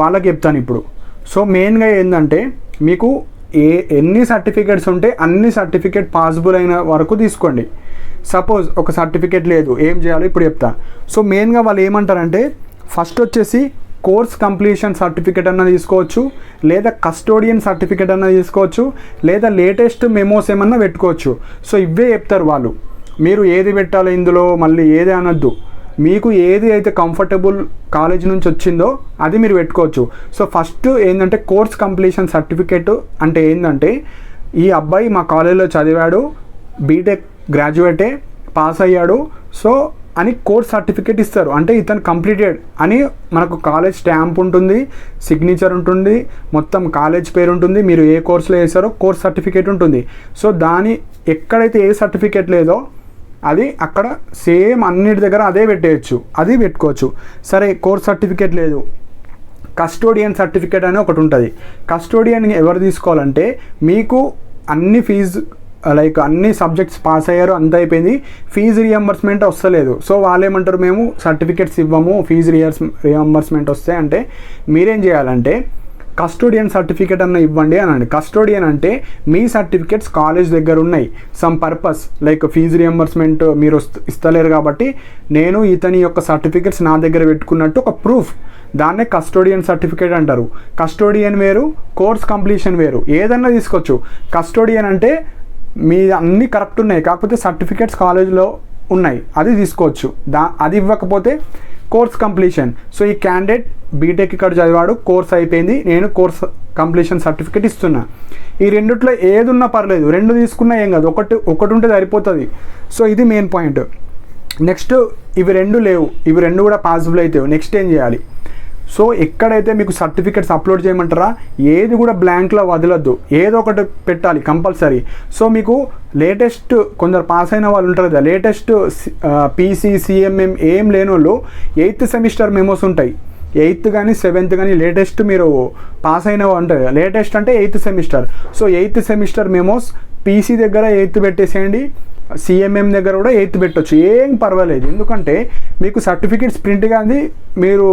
వాళ్ళకి చెప్తాను ఇప్పుడు. సో మెయిన్గా ఏంటంటే మీకు ఎన్ని సర్టిఫికేట్స్ ఉంటే అన్ని సర్టిఫికేట్ పాసిబుల్ అయిన వరకు తీసుకోండి. సపోజ్ ఒక సర్టిఫికేట్ లేదు, ఏం చేయాలో ఇప్పుడు చెప్తా. సో మెయిన్గా వాళ్ళు ఏమంటారంటే ఫస్ట్ వచ్చేసి కోర్స్ కంప్లీషన్ సర్టిఫికేట్ అన్న తీసుకోవచ్చు, లేదా కస్టోడియన్ సర్టిఫికేట్ అన్న తీసుకోవచ్చు, లేదా లేటెస్ట్ మెమోస్ ఏమన్నా పెట్టుకోవచ్చు. సో ఇవే చెప్తారు వాళ్ళు. మీరు ఏది పెట్టాలో ఇందులో మళ్ళీ ఏది అనొద్దు, మీకు ఏది అయితే కంఫర్టబుల్ కాలేజ్ నుంచి వచ్చిందో అది మీరు పెట్టుకోవచ్చు. సో ఫస్ట్ ఏంటంటే కోర్స్ కంప్లీషన్ సర్టిఫికేట్ అంటే ఏంటంటే ఈ అబ్బాయి మా కాలేజీలో చదివాడు, బీటెక్ గ్రాడ్యుయేటే, పాస్ అయ్యాడు, సో అని కోర్స్ సర్టిఫికేట్ ఇస్తారు. అంటే ఇతను కంప్లీటెడ్ అని మనకు కాలేజ్ స్టాంప్ ఉంటుంది, సిగ్నేచర్ ఉంటుంది, మొత్తం కాలేజ్ పేరు ఉంటుంది, మీరు ఏ కోర్సులో వేసారో కోర్స్ సర్టిఫికేట్ ఉంటుంది. సో దాని ఎక్కడైతే ఏ సర్టిఫికేట్ లేదో అది అక్కడ సేమ్ అన్నిటి దగ్గర అదే పెట్టేయచ్చు, అది పెట్టుకోవచ్చు. సరే కోర్స్ సర్టిఫికేట్ లేదు, కస్టోడియన్ సర్టిఫికేట్ అని ఒకటి ఉంటుంది. కస్టోడియన్ ఎవరు తీసుకోవాలంటే మీకు అన్ని ఫీజు లైక్ అన్ని సబ్జెక్ట్స్ పాస్ అయ్యారు, అంత అయిపోయింది, ఫీజు రియంబర్స్మెంట్ వస్తలేదు. సో వాళ్ళు ఏమంటారు, మేము సర్టిఫికేట్స్ ఇవ్వము, ఫీజు రియంబర్స్మెంట్ వస్తే అంటే మీరేం చేయాలంటే కస్టోడియన్ సర్టిఫికేట్ అన్న ఇవ్వండి అనండి. కస్టోడియన్ అంటే మీ సర్టిఫికేట్స్ కాలేజ్ దగ్గర ఉన్నాయి, some purpose like fee reimbursement మీరు ఇస్తలేరు కాబట్టి నేను ఇతని యొక్క సర్టిఫికేట్స్ నా దగ్గర పెట్టుకున్నట్టు ఒక ప్రూఫ్, దాన్నే కస్టోడియన్ సర్టిఫికేట్ అంటారు. కస్టోడియన్ వేరు, కోర్స్ కంప్లీషన్ వేరు, ఏదన్నా తీసుకోవచ్చు. కస్టోడియన్ అంటే మీ అన్నీ కరెక్ట్ ఉన్నాయి కాకపోతే సర్టిఫికేట్స్ కాలేజ్లో ఉన్నాయి, అది తీసుకోవచ్చు. అది ఇవ్వకపోతే కోర్స్ కంప్లీషన్. సో ఈ క్యాండిడేట్ బీటెక్ ఇక్కడ చదివాడు, కోర్స్ అయిపోయింది, నేను కోర్స్ కంప్లీషన్ సర్టిఫికేట్ ఇస్తున్నా. ఈ రెండిట్లో ఏది ఉన్నా పర్లేదు, రెండు తీసుకున్నా ఏం కాదు, ఒకటి ఉంటే సరిపోతుంది. సో ఇది మెయిన్ పాయింట్. నెక్స్ట్ ఇవి రెండు లేవు, ఇవి రెండు కూడా పాసిబుల్ అయితే నెక్స్ట్ ఏం చేయాలి. సో ఎక్కడైతే మీకు సర్టిఫికేట్స్ అప్లోడ్ చేయమంటారా ఏది కూడా బ్లాంక్లో వదలొద్దు, ఏదో ఒకటి పెట్టాలి కంపల్సరీ. సో మీకు లేటెస్ట్ కొందరు పాస్ అయిన వాళ్ళు ఉంటారు కదా, లేటెస్ట్ పీసీ సిఎంఎం ఏం లేని వాళ్ళు 8th సెమిస్టర్ మెమోస్ ఉంటాయి, 8th కానీ 7th కానీ లేటెస్ట్ మీరు పాస్ అయిన ఉంటుంది. లేటెస్ట్ అంటే 8th semester. So 8th semester memos PC దగ్గర 8th పెట్టేసేయండి, సిఎంఎం దగ్గర కూడా 8th పెట్టవచ్చు, ఏం పర్వాలేదు. ఎందుకంటే మీకు సర్టిఫికేట్స్ ప్రింట్ కానీ మీరు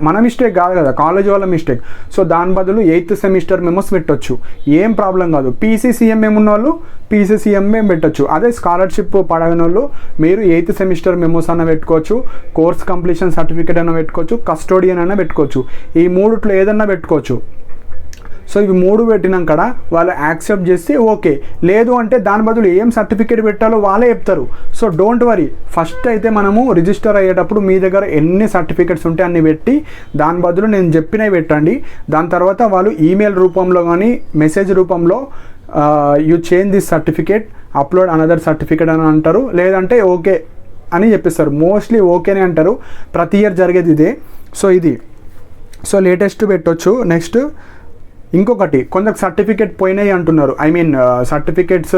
మన మిస్టేక్ కాదు కదా, కాలేజ్ వాళ్ళ మిస్టేక్. సో దాని బదులు 8th సెమిస్టర్ మెమోస్ పెట్టవచ్చు, ఏం ప్రాబ్లం కాదు. పీసీసీఎంఎం ఉన్న వాళ్ళు పీసీసీఎంఎం పెట్టవచ్చు. అదే స్కాలర్షిప్ పడగిన వాళ్ళు మీరు 8th సెమిస్టర్ మెమోస్ అన్న పెట్టుకోవచ్చు, కోర్స్ కంప్లీషన్ సర్టిఫికేట్ అన్న పెట్టుకోవచ్చు, కస్టోడియన్ అన్న పెట్టుకోవచ్చు. ఈ మూడిట్లో ఏదన్నా పెట్టుకోవచ్చు. సో ఇవి 3 పెట్టినాక వాళ్ళు యాక్సెప్ట్ చేస్తే ఓకే, లేదు అంటే దాని బదులు ఏం సర్టిఫికేట్ పెట్టాలో వాళ్ళే చెప్తారు. సో డోంట్ వరీ, ఫస్ట్ అయితే మనము రిజిస్టర్ అయ్యేటప్పుడు మీ దగ్గర ఎన్ని సర్టిఫికేట్స్ ఉంటే అన్ని పెట్టి దాని బదులు నేను చెప్పినవి పెట్టండి. దాని తర్వాత వాళ్ళు ఈమెయిల్ రూపంలో కానీ మెసేజ్ రూపంలో you change this certificate, upload another certificate అని అంటారు, లేదంటే ఓకే అని చెప్పిస్తారు. మోస్ట్లీ ఓకేనే అంటారు, ప్రతి ఇయర్ జరిగేది ఇదే. సో ఇది సో లేటెస్ట్ పెట్టవచ్చు. నెక్స్ట్ ఇంకొకటి, కొందరు సర్టిఫికేట్ పోయినాయి అంటున్నారు. ఐ మీన్ సర్టిఫికేట్స్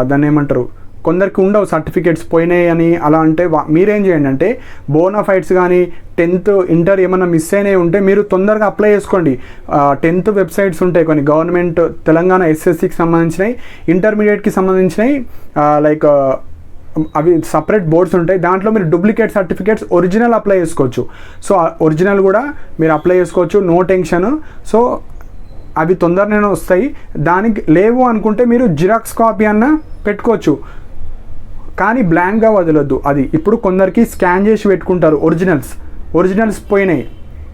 దాన్ని ఏమంటారు, కొందరికి ఉండవు సర్టిఫికేట్స్ పోయినాయి అని. అలా అంటే మీరేం చేయండి అంటే బోనాఫైడ్స్ కానీ 10th ఇంటర్ ఏమైనా మిస్ అయినవి ఉంటే మీరు తొందరగా అప్లై చేసుకోండి. 10th వెబ్సైట్స్ ఉంటాయి కొన్ని, గవర్నమెంట్ తెలంగాణ ఎస్ఎస్సికి సంబంధించినవి, ఇంటర్మీడియట్కి సంబంధించినవి, లైక్ అవి సపరేట్ బోర్డ్స్ ఉంటాయి. దాంట్లో మీరు డూప్లికేట్ సర్టిఫికేట్స్ ఒరిజినల్ అప్లై చేసుకోవచ్చు. సో ఒరిజినల్ కూడా మీరు అప్లై చేసుకోవచ్చు, నో టెన్షన్. సో అవి తొందరగానే వస్తాయి. దానికి లేవు అనుకుంటే మీరు జిరాక్స్ కాపీ అన్న పెట్టుకోవచ్చు, కానీ బ్లాంక్గా వదలొద్దు. అది ఇప్పుడు కొందరికి స్కాన్ చేసి పెట్టుకుంటారు ఒరిజినల్స్ పోయినాయి,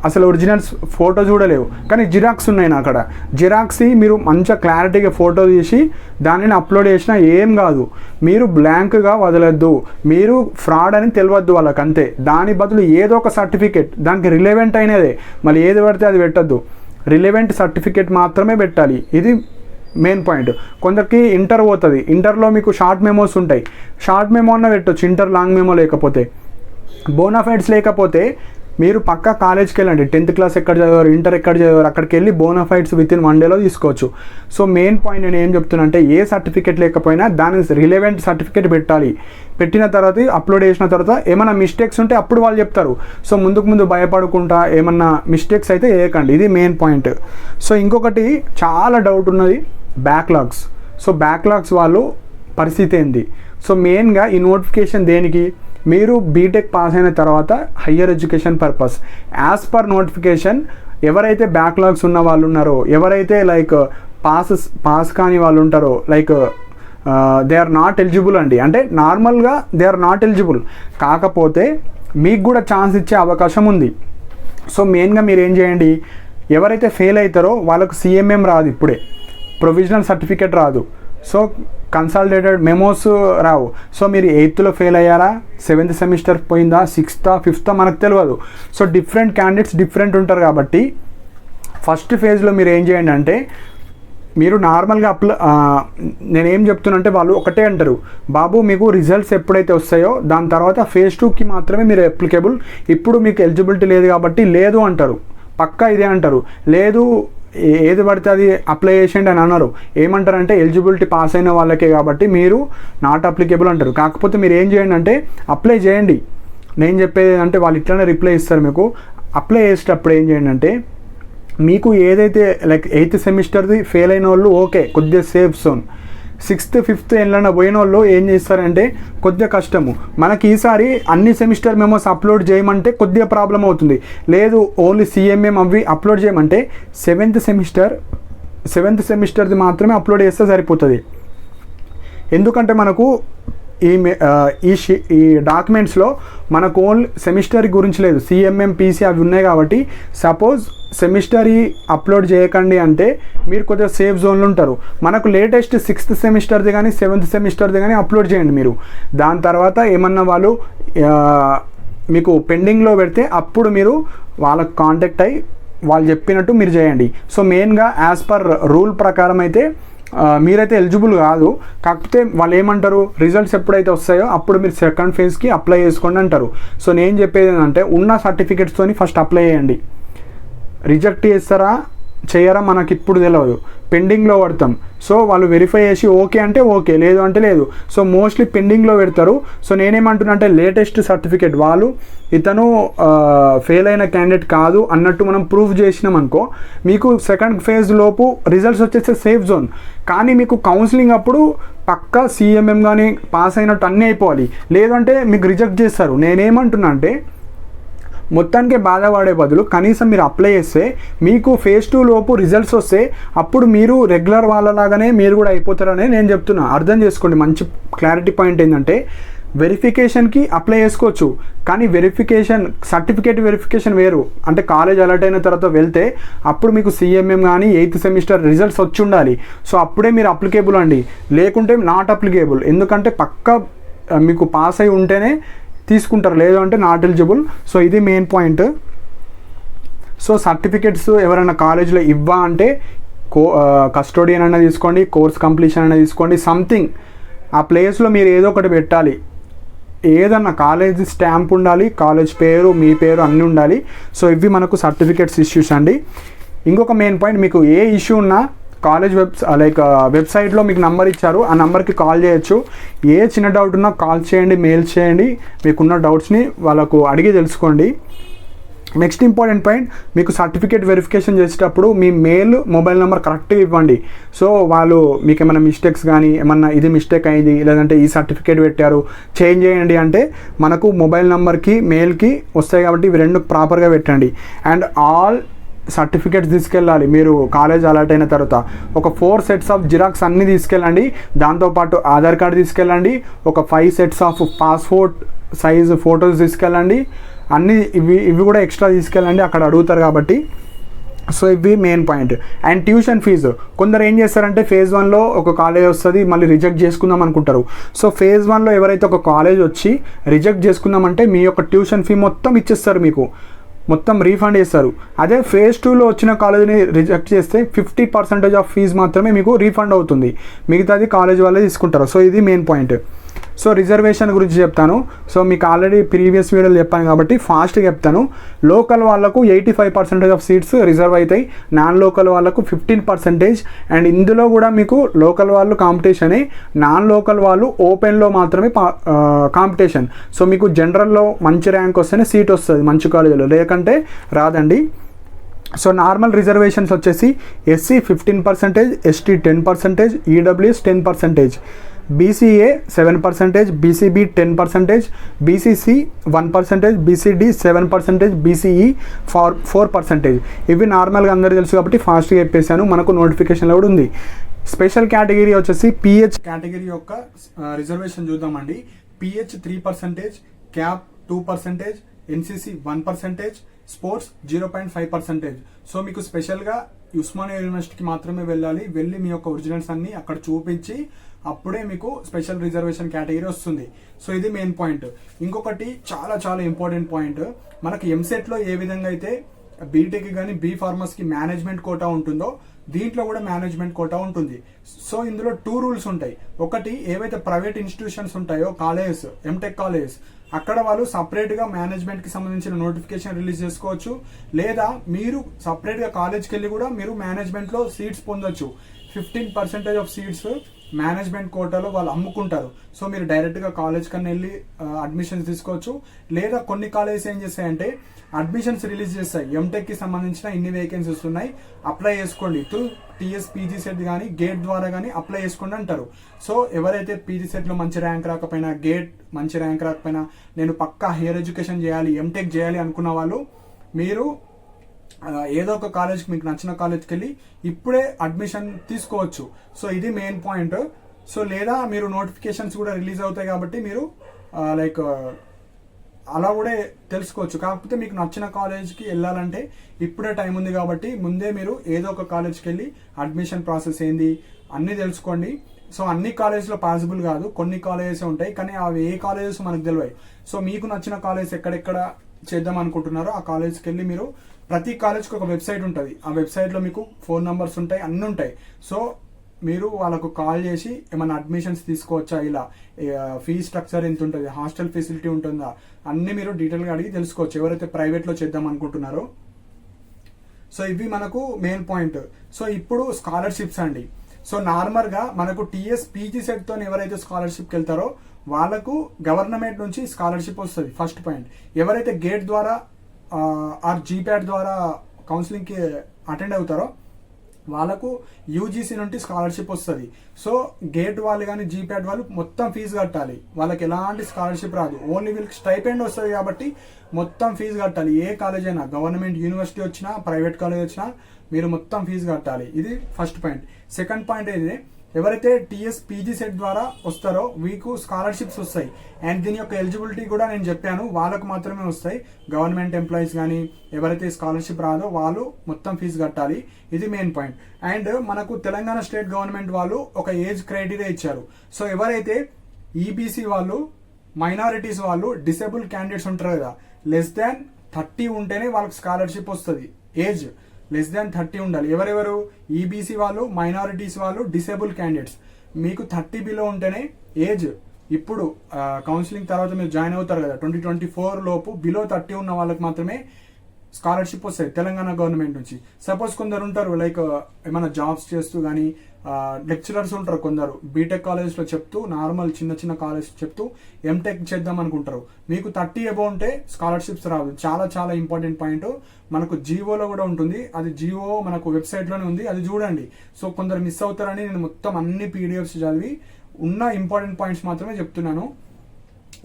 అసలు ఒరిజినల్స్ ఫోటో చూడలేవు, కానీ జిరాక్స్ ఉన్నాయి నా అక్కడ. జిరాక్స్ మీరు మంచిగా క్లారిటీగా ఫోటో తీసి దానిని అప్లోడ్ చేసినా ఏం కాదు. మీరు బ్లాంక్గా వదలొద్దు, మీరు ఫ్రాడ్ అని తెలియద్దు వాళ్ళకి, అంతే. దాని బదులు ఏదో ఒక సర్టిఫికేట్ దానికి రిలవెంట్ అయినదే, మళ్ళీ ఏది పడితే అది పెట్టద్దు, రిలవెంట్ సర్టిఫికేట్ మాత్రమే పెట్టాలి. ఇది మెయిన్ పాయింట్. కొందరికి ఇంటర్ పోతుంది, ఇంటర్లో మీకు షార్ట్ మెమోస్ ఉంటాయి, షార్ట్ మెమో అన్న పెట్టవచ్చు, ఇంటర్ లాంగ్ మెమో లేకపోతే. బోనాఫైడ్స్ లేకపోతే మీరు పక్కా కాలేజ్కి వెళ్ళండి, 10th క్లాస్ ఎక్కడ చదివారు, ఇంటర్ ఎక్కడ చదివారు, అక్కడికి వెళ్ళి బోనాఫైడ్స్ వితిన్ 1 డేలో తీసుకోవచ్చు. సో మెయిన్ పాయింట్ నేను ఏం చెప్తున్నా అంటే, ఏ సర్టిఫికేట్ లేకపోయినా దానికి రిలవెంట్ సర్టిఫికేట్ పెట్టాలి. పెట్టిన తర్వాత అప్లోడ్ చేసిన తర్వాత ఏమైనా మిస్టేక్స్ ఉంటే అప్పుడు వాళ్ళు చెప్తారు. సో ముందు భయపడకుండా ఏమన్నా మిస్టేక్స్ అయితే చేయకండి, ఇది మెయిన్ పాయింట్. సో ఇంకొకటి చాలా డౌట్ ఉన్నది, బ్యాక్లాగ్స్. సో బ్యాక్లాగ్స్ వాళ్ళు పరిస్థితి ఏంది? సో మెయిన్గా ఈ నోటిఫికేషన్ దేనికి, మీరు బీటెక్ పాస్ అయిన తర్వాత higher education purpose as per notification ఎవరైతే బ్యాక్లాగ్స్ ఉన్న వాళ్ళు ఉన్నారో, ఎవరైతే లైక్ పాస్ కాని వాళ్ళు ఉంటారో, like they are not eligible అండి. అంటే నార్మల్గా దే ఆర్ నాట్ ఎలిజిబుల్, కాకపోతే మీకు కూడా ఛాన్స్ ఇచ్చే అవకాశం ఉంది. సో మెయిన్గా మీరు ఏం చేయండి, ఎవరైతే ఫెయిల్ అవుతారో వాళ్ళకు సిఎంఎం రాదు, ఇప్పుడే ప్రొవిజనల్ సర్టిఫికేట్ రాదు, సో కన్సాలిడేటెడ్ మెమోస్ రావు. సో మీరు 8th ఫెయిల్ అయ్యారా, 7th సెమిస్టర్ పోయిందా, 6th 5th మనకు తెలియదు. సో డిఫరెంట్ క్యాండిడేట్స్ డిఫరెంట్ ఉంటారు కాబట్టి ఫస్ట్ ఫేజ్లో మీరు ఏం చేయండి అంటే, మీరు నార్మల్గా నేనేం చెప్తున్నా అంటే, వాళ్ళు ఒకటే అంటారు, బాబు మీకు రిజల్ట్స్ ఎప్పుడైతే వస్తాయో దాని తర్వాత ఫేజ్ 2కి మాత్రమే మీరు అప్లికేబుల్, ఇప్పుడు మీకు ఎలిజిబిలిటీ లేదు కాబట్టి లేదు అంటారు, పక్కా ఇదే అంటారు. లేదు ఏది పడితే అది అప్లై చేసేయండి అని అన్నారు. ఏమంటారంటే ఎలిజిబిలిటీ పాస్ అయిన వాళ్ళకే కాబట్టి మీరు నాట్ అప్లికేబుల్ అంటారు. కాకపోతే మీరు ఏం చేయండి అంటే అప్లై చేయండి. నేను చెప్పేది అంటే వాళ్ళు ఇట్లానే రిప్లై ఇస్తారు మీకు. అప్లై చేసేటప్పుడు ఏం చేయండి అంటే, మీకు ఏదైతే లైక్ 8th సెమిస్టర్ది ఫెయిల్ అయిన వాళ్ళు ఓకే, కొద్దిగా సేఫ్ జోన్. 6th 5th ఎట్లన్నా పోయిన వాళ్ళు ఏం చేస్తారంటే కొద్దిగా కష్టము. మనకి ఈసారి అన్ని సెమిస్టర్ మెమోస్ అప్లోడ్ చేయమంటే కొద్దిగా ప్రాబ్లం అవుతుంది. లేదు ఓన్లీ సిఎంఎం అవి అప్లోడ్ చేయమంటే 7th సెమిస్టర్ది మాత్రమే అప్లోడ్ చేస్తే సరిపోతుంది. ఎందుకంటే మనకు ఈ డాక్యుమెంట్స్లో మనకు ఓన్లీ సెమిస్టర్ గురించి లేదు, సిఎంఎం పీసీ అవి ఉన్నాయి కాబట్టి సపోజ్ సెమిస్టర్ అప్లోడ్ చేయకండి అంటే మీరు కొద్దిగా సేఫ్ జోన్లో ఉంటారు. మనకు లేటెస్ట్ 6th సెమిస్టర్ది కానీ 7th సెమిస్టర్ది కానీ అప్లోడ్ చేయండి మీరు. దాని తర్వాత ఏమన్నా వాళ్ళు మీకు పెండింగ్లో పెడితే అప్పుడు మీరు వాళ్ళకు కాంటాక్ట్ అయ్యి వాళ్ళు చెప్పినట్టు మీరు చేయండి. సో మెయిన్గా యాజ్ పర్ రూల్ ప్రకారం అయితే మీరైతే ఎలిజిబుల్ కాదు. కాకపోతే వాళ్ళు ఏమంటారు, రిజల్ట్స్ ఎప్పుడైతే వస్తాయో అప్పుడు మీరు సెకండ్ ఫేజ్కి అప్లై చేసుకోండి అంటారు. సో నేను చెప్పేది ఏంటంటే ఉన్న సర్టిఫికేట్స్తోని ఫస్ట్ అప్లై చేయండి. రిజెక్ట్ చేస్తారా చేయరా మనకి ఇప్పుడు తెలియదు, పెండింగ్లో పడతాం. సో వాళ్ళు వెరిఫై చేసి ఓకే అంటే ఓకే, లేదు అంటే లేదు. సో మోస్ట్లీ పెండింగ్లో పెడతారు. సో నేనేమంటున్నా అంటే లేటెస్ట్ సర్టిఫికేట్ వాళ్ళు ఇతను ఫెయిల్ అయిన క్యాండిడేట్ కాదు అన్నట్టు మనం ప్రూవ్ చేసినాం అనుకో, మీకు సెకండ్ ఫేజ్ లోపు రిజల్ట్స్ వచ్చేస్తే సేఫ్ జోన్. కానీ మీకు కౌన్సిలింగ్ అప్పుడు పక్కా CMM కానీ పాస్ అయినట్టు అన్నీ అయిపోవాలి, లేదంటే మీకు రిజెక్ట్ చేస్తారు. నేనేమంటున్నా అంటే మొత్తానికి బాధపడే బదులు కనీసం మీరు అప్లై చేస్తే మీకు ఫేజ్ 2 లోపు రిజల్ట్స్ వస్తే అప్పుడు మీరు రెగ్యులర్ వాళ్ళలాగానే మీరు కూడా అయిపోతారని నేను చెప్తున్నా. అర్థం చేసుకోండి. మంచి క్లారిటీ పాయింట్ ఏంటంటే వెరిఫికేషన్కి అప్లై చేసుకోవచ్చు, కానీ సర్టిఫికేట్ వెరిఫికేషన్ వేరు. అంటే కాలేజ్ అలర్ట్ అయిన తర్వాత వెళ్తే అప్పుడు మీకు CMM కానీ 8th సెమిస్టర్ రిజల్ట్స్ వచ్చి ఉండాలి. సో అప్పుడే మీరు అప్లికేబుల్ అండి, లేకుంటే నాట్ అప్లికేబుల్. ఎందుకంటే పక్కా మీకు పాస్ అయి ఉంటేనే తీసుకుంటారు, లేదు అంటే నాట్ ఎలిజిబుల్. సో ఇది మెయిన్ పాయింట్. సో సర్టిఫికెట్స్ ఎవరైనా కాలేజ్లో అంటే కస్టోడియన్ అయినా తీసుకోండి, కోర్స్ కంప్లీషన్ అయినా తీసుకోండి, సంథింగ్ ఆ ప్లేస్లో మీరు ఏదో ఒకటి పెట్టాలి. ఏదన్నా కాలేజ్ స్టాంప్ ఉండాలి, కాలేజ్ పేరు, మీ పేరు అన్నీ ఉండాలి. సో ఇవి మనకు సర్టిఫికెట్స్ ఇష్యూస్ అండి. ఇంకొక మెయిన్ పాయింట్, మీకు ఏ ఇష్యూ ఉన్నా కాలేజ్ వెబ్సైట్లో మీకు నంబర్ ఇచ్చారు, ఆ నెంబర్కి కాల్ చేయొచ్చు. ఏ చిన్న డౌట్ ఉన్నా కాల్ చేయండి, మెయిల్ చేయండి, మీకున్న డౌట్స్ని వాళ్ళకు అడిగి తెలుసుకోండి. నెక్స్ట్ ఇంపార్టెంట్ పాయింట్, మీకు సర్టిఫికేట్ వెరిఫికేషన్ చేసేటప్పుడు మీ మెయిల్, మొబైల్ నెంబర్ కరెక్ట్గా ఇవ్వండి. సో వాళ్ళు మీకు ఏమైనా మిస్టేక్స్ కానీ ఏమన్నా ఇది మిస్టేక్ అయింది, లేదంటే ఈ సర్టిఫికేట్ పెట్టారు చేంజ్ చేయండి అంటే మనకు మొబైల్ నెంబర్కి మెయిల్కి వస్తాయి కాబట్టి ఇవి రెండు ప్రాపర్గా పెట్టండి. అండ్ ఆల్ సర్టిఫికేట్స్ తీసుకెళ్ళాలి. మీరు కాలేజ్ అలర్ట్ అయిన తర్వాత ఒక 4 సెట్స్ ఆఫ్ జిరాక్స్ అన్నీ తీసుకెళ్ళండి. దాంతోపాటు ఆధార్ కార్డు తీసుకెళ్ళండి, ఒక 5 sets of passport size photos తీసుకెళ్ళండి. అన్నీ ఇవి కూడా ఎక్స్ట్రా తీసుకెళ్ళండి, అక్కడ అడుగుతారు కాబట్టి. సో ఇవి main point. And tuition fee, కొందరు ఏం చేస్తారంటే ఫేజ్ 1లో ఒక కాలేజ్ వస్తుంది, మళ్ళీ రిజెక్ట్ చేసుకుందాం అనుకుంటారు. సో ఫేజ్ 1లో ఎవరైతే ఒక కాలేజ్ వచ్చి రిజెక్ట్ చేసుకుందామంటే మీ యొక్క ట్యూషన్ ఫీ మొత్తం ఇచ్చేస్తారు, మీకు మొత్తం రీఫండ్ చేస్తారు. అదే ఫేజ్ 2లో వచ్చిన కాలేజీని రిజెక్ట్ చేస్తే 50% ఆఫ్ ఫీజు మాత్రమే మీకు రీఫండ్ అవుతుంది, మిగతాది కాలేజ్ వాళ్ళే తీసుకుంటారు. సో ఇది మెయిన్ పాయింట్. సో రిజర్వేషన్ గురించి చెప్తాను. సో మీకు ఆల్రెడీ ప్రీవియస్ వీడియోలు చెప్పాను కాబట్టి ఫాస్ట్గా చెప్తాను. లోకల్ వాళ్ళకు 85% ఆఫ్ సీట్స్ రిజర్వ్ అవుతాయి, నాన్ లోకల్ వాళ్ళకు 15%. అండ్ ఇందులో కూడా మీకు లోకల్ వాళ్ళు కాంపిటీషనే, నాన్ లోకల్ వాళ్ళు ఓపెన్లో మాత్రమే కాంపిటీషన్. సో మీకు జనరల్లో మంచి ర్యాంక్ వస్తేనే సీట్ వస్తుంది మంచి కాలేజీలో, లేకంటే రాదండి. సో నార్మల్ రిజర్వేషన్స్ వచ్చేసి SC 15%, ST 10%, EWS 10%, BCA 7%, BCB 10%, BCC 1%, BCD 7%, BCE 4%. ఇవి నార్మల్గా అందరూ తెలుసు కాబట్టి ఫాస్ట్గా చెప్పేసాను. మనకు నోటిఫికేషన్లో కూడా ఉంది. స్పెషల్ కేటగిరీ వచ్చేసి PH కేటగిరీ యొక్క రిజర్వేషన్ చూద్దామండి. PH 3%, cap 2%, NCC 1%, sports 0.5%. So మీకు స్పెషల్గా ఉస్మానియా యూనివర్సిటీకి మాత్రమే వెళ్ళి మీ యొక్క ఒరిజినల్స్ అన్నీ అక్కడ చూపించి అప్పుడే మీకు స్పెషల్ రిజర్వేషన్ కేటగిరీ వస్తుంది. సో ఇది మెయిన్ పాయింట్. ఇంకొకటి చాలా చాలా ఇంపార్టెంట్ పాయింట్, మనకు ఎంసెట్లో ఏ విధంగా అయితే బీటెక్ కానీ బీ ఫార్మస్కి మేనేజ్మెంట్ కోటా ఉంటుందో దీంట్లో కూడా మేనేజ్మెంట్ కోటా ఉంటుంది. సో ఇందులో 2 రూల్స్ ఉంటాయి. ఒకటి, ఏవైతే ప్రైవేట్ ఇన్స్టిట్యూషన్స్ ఉంటాయో కాలేజెస్, ఎంటెక్ కాలేజెస్, అక్కడ వాళ్ళు సపరేట్గా మేనేజ్మెంట్కి సంబంధించిన నోటిఫికేషన్ రిలీజ్ చేసుకోవచ్చు, లేదా మీరు సపరేట్గా కాలేజ్కి వెళ్ళి కూడా మీరు మేనేజ్మెంట్లో సీట్స్ పొందొచ్చు. 15% ఆఫ్ సీట్స్ మేనేజ్మెంట్ కోటాలో వాళ్ళు అమ్ముకుంటారు. సో మీరు డైరెక్ట్గా కాలేజ్ కన్నా వెళ్ళి అడ్మిషన్స్ తీసుకోవచ్చు. లేదా కొన్ని కాలేజెస్ ఏం చేస్తాయంటే అడ్మిషన్స్ రిలీజ్ చేస్తాయి, ఎంటెక్కి సంబంధించిన ఇన్ని వేకెన్సీస్ ఉన్నాయి, అప్లై చేసుకోండి త్రూ TS PG సెట్ కానీ గేట్ ద్వారా కానీ అప్లై చేసుకోండి అంటారు. సో ఎవరైతే PG సెట్లో మంచి ర్యాంక్ రాకపోయినా, గేట్ మంచి ర్యాంక్ రాకపోయినా, నేను పక్కా హైయర్ ఎడ్యుకేషన్ చేయాలి, ఎంటెక్ చేయాలి అనుకున్న వాళ్ళు మీరు ఏదో ఒక కాలేజ్కి మీకు నచ్చిన కాలేజ్కి వెళ్ళి ఇప్పుడే అడ్మిషన్ తీసుకోవచ్చు. సో ఇది మెయిన్ పాయింట్. సో లేదా మీరు నోటిఫికేషన్స్ కూడా రిలీజ్ అవుతాయి కాబట్టి మీరు అలా కూడా తెలుసుకోవచ్చు. కాకపోతే మీకు నచ్చిన కాలేజ్కి వెళ్ళాలంటే ఇప్పుడే టైం ఉంది కాబట్టి ముందే మీరు ఏదో ఒక కాలేజ్కి వెళ్ళి అడ్మిషన్ ప్రాసెస్ ఏంది అన్నీ తెలుసుకోండి. సో అన్ని కాలేజ్లో పాసిబుల్ కాదు, కొన్ని కాలేజెస్ ఉంటాయి, కానీ అవి ఏ కాలేజెస్ మనకు తెలియదు. సో మీకు నచ్చిన కాలేజ్ ఎక్కడెక్కడ చేద్దాం అనుకుంటున్నారో ఆ కాలేజ్కి వెళ్ళి మీరు, ప్రతి కాలేజ్కి ఒక వెబ్సైట్ ఉంటుంది, ఆ వెబ్సైట్లో మీకు ఫోన్ నెంబర్స్ ఉంటాయి, అన్నీ ఉంటాయి. సో మీరు వాళ్ళకు కాల్ చేసి ఏమైనా అడ్మిషన్స్ తీసుకోవచ్చా, ఇలా ఫీ స్ట్రక్చర్ ఎంత ఉంటుంది, హాస్టల్ ఫెసిలిటీ ఉంటుందా, అన్నీ మీరు డీటెయిల్గా అడిగి తెలుసుకోవచ్చు ఎవరైతే ప్రైవేట్లో చేద్దాం అనుకుంటున్నారో. సో ఇవి మనకు మెయిన్ పాయింట్. సో ఇప్పుడు స్కాలర్షిప్స్ అండి. సో నార్మల్గా మనకు టీఎస్ పీజీ సెట్తో ఎవరైతే స్కాలర్షిప్కి వెళ్తారో వాళ్ళకు గవర్నమెంట్ నుంచి స్కాలర్షిప్ వస్తుంది. First point. ఎవరైతే గేట్ ద్వారా ఆర్ జీప్యాట్ ద్వారా కౌన్సిలింగ్కి అటెండ్ అవుతారో వాళ్ళకు యూజీసీ నుండి స్కాలర్షిప్ వస్తుంది. సో గేట్ వాళ్ళు కానీ జీప్యాట్ వాళ్ళు మొత్తం ఫీజు కట్టాలి. వాళ్ళకి ఎలాంటి స్కాలర్షిప్ రాదు, ఓన్లీ వీళ్ళకి స్టైపెండ్ వస్తుంది కాబట్టి మొత్తం ఫీజు కట్టాలి. ఏ కాలేజ్ అయినా, గవర్నమెంట్ యూనివర్సిటీ వచ్చినా ప్రైవేట్ కాలేజ్ వచ్చినా మీరు మొత్తం ఫీజు కట్టాలి. ఇది ఫస్ట్ పాయింట్. సెకండ్ పాయింట్ ఏది, ఎవరైతే టీఎస్ పీజీ సెట్ ద్వారా వస్తారో మీకు స్కాలర్షిప్స్ వస్తాయి. అండ్ దీని యొక్క ఎలిజిబిలిటీ కూడా నేను చెప్పాను, వాళ్ళకు మాత్రమే వస్తాయి. గవర్నమెంట్ ఎంప్లాయీస్ కానీ ఎవరైతే స్కాలర్షిప్ రాదో వాళ్ళు మొత్తం ఫీజు కట్టాలి. ఇది మెయిన్ పాయింట్. అండ్ మనకు తెలంగాణ స్టేట్ గవర్నమెంట్ వాళ్ళు ఒక ఏజ్ క్రైటీరియా ఇచ్చారు. సో ఎవరైతే ఈబీసీ వాళ్ళు, మైనారిటీస్ వాళ్ళు, డిసేబుల్ క్యాండిడేట్స్ ఉంటారు కదా, <30 ఉంటేనే వాళ్ళకి స్కాలర్షిప్ వస్తుంది. ఏజ్ <30 ఉండాలి. ఎవరెవరు? ఈబీసీ వాళ్ళు, మైనారిటీస్ వాళ్ళు, డిసేబుల్ క్యాండిడేట్స్. మీకు 30 బిలో ఉంటేనే ఏజ్, ఇప్పుడు కౌన్సిలింగ్ తర్వాత మీరు జాయిన్ అవుతారు కదా 2024 లోపు బిలో 30 ఉన్న వాళ్ళకి మాత్రమే స్కాలర్షిప్ వస్తాయి తెలంగాణ గవర్నమెంట్ నుంచి. సపోజ్ కొందరు ఉంటారు లైక్ ఏమైనా జాబ్స్ చేస్తూ కానీ, లెక్చరర్స్ ఉంటారు కొందరు బీటెక్ కాలేజ్లో చెప్తూ, నార్మల్ చిన్న చిన్న కాలేజ్ చెప్తూ ఎంటెక్ చేద్దాం అనుకుంటారు. మీకు 30 అబౌవ్ ఉంటే స్కాలర్షిప్స్ రావు. చాలా చాలా ఇంపార్టెంట్ పాయింట్. మనకు జియోలో కూడా ఉంటుంది, అది జియో మనకు వెబ్సైట్లోనే ఉంది, అది చూడండి. సో కొందరు మిస్ అవుతారని నేను మొత్తం అన్ని పీడిఎఫ్స్ చదివి ఉన్న ఇంపార్టెంట్ పాయింట్స్ మాత్రమే చెప్తున్నాను.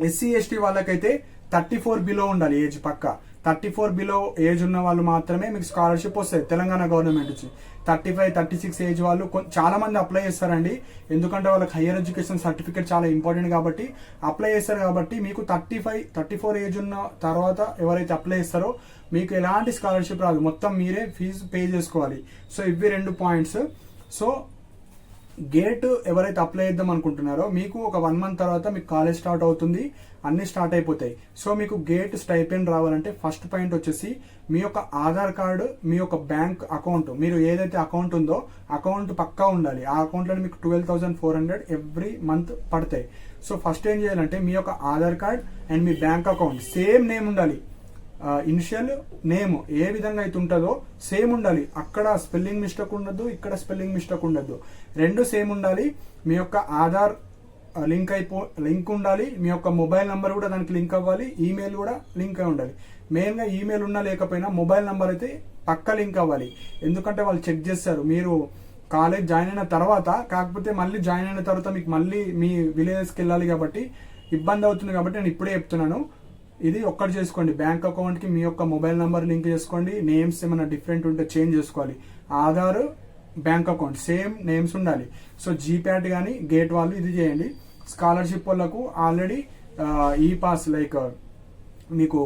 ఎస్సీ ఎస్టీ వాళ్ళకైతే 34 బిలో ఉండాలి ఏజ్. పక్క 34 బిలో ఏజ్ ఉన్న వాళ్ళు మాత్రమే మీకు స్కాలర్షిప్ వస్తాయి తెలంగాణ గవర్నమెంట్ నుంచి. 35, 36 ఏజ్ వాళ్ళు చాలా మంది అప్లై చేస్తారండి, ఎందుకంటే వాళ్ళకి హయ్యర్ ఎడ్యుకేషన్ సర్టిఫికేట్ చాలా ఇంపార్టెంట్ కాబట్టి అప్లై చేస్తారు. కాబట్టి మీకు 35, 34 ఏజ్ ఉన్న తర్వాత ఎవరైతే అప్లై చేస్తారో మీకు ఎలాంటి స్కాలర్షిప్ రాదు, మొత్తం మీరే ఫీజు పే చేసుకోవాలి. సో ఇవి 2 పాయింట్స్. సో గేట్ ఎవరైతే అప్లై చేద్దాం అనుకుంటున్నారో మీకు ఒక 1 మంత్ తర్వాత మీకు కాలేజ్ స్టార్ట్ అవుతుంది, అన్ని స్టార్ట్ అయిపోతాయి. సో మీకు గేట్ స్టైపెండ్ రావాలంటే ఫస్ట్ పాయింట్ వచ్చేసి మీ యొక్క ఆధార్ కార్డు, మీ యొక్క బ్యాంక్ అకౌంట్, మీరు ఏదైతే అకౌంట్ ఉందో అకౌంట్ పక్కా ఉండాలి. ఆ అకౌంట్లో మీకు 12,400 ఎవ్రీ మంత్ పడతాయి. సో ఫస్ట్ ఏం చేయాలంటే మీ యొక్క Aadhaar card and me bank account same name ఉండాలి. ఇనిషియల్ నేమ్ ఏ విధంగా అయితే ఉంటుందో సేమ్ ఉండాలి. అక్కడ స్పెల్లింగ్ మిస్టేక్ ఉండద్దు, ఇక్కడ స్పెల్లింగ్ మిస్టేక్ ఉండద్దు, రెండు సేమ్ ఉండాలి. మీ యొక్క ఆధార్ లింక్ ఉండాలి, మీ యొక్క మొబైల్ నెంబర్ కూడా దానికి లింక్ అవ్వాలి, ఈమెయిల్ కూడా లింక్ అయి ఉండాలి. మెయిన్గా ఈమెయిల్ ఉన్నా లేకపోయినా మొబైల్ నెంబర్ అయితే పక్క లింక్ అవ్వాలి, ఎందుకంటే వాళ్ళు చెక్ చేస్తారు మీరు కాలేజ్ జాయిన్ అయిన తర్వాత. కాకపోతే మళ్ళీ జాయిన్ అయిన తర్వాత మీకు మళ్ళీ మీ విలేజెస్కి వెళ్ళాలి కాబట్టి ఇబ్బంది అవుతుంది, కాబట్టి నేను ఇప్పుడే చెప్తున్నాను. ఇది ఒక్కటి చేసుకోండి, బ్యాంక్ అకౌంట్కి మీ యొక్క మొబైల్ నెంబర్ లింక్ చేసుకోండి. నేమ్స్ ఏమైనా డిఫరెంట్ ఉంటే చేంజ్ చేసుకోవాలి. Aadhaar, bank account same names ఉండాలి. సో జీప్యాట్ కానీ గేట్ వాళ్ళు ఇది చేయండి. స్కాలర్షిప్ వాళ్ళకు ఆల్రెడీ ఈ పాస్ లైక్ మీకు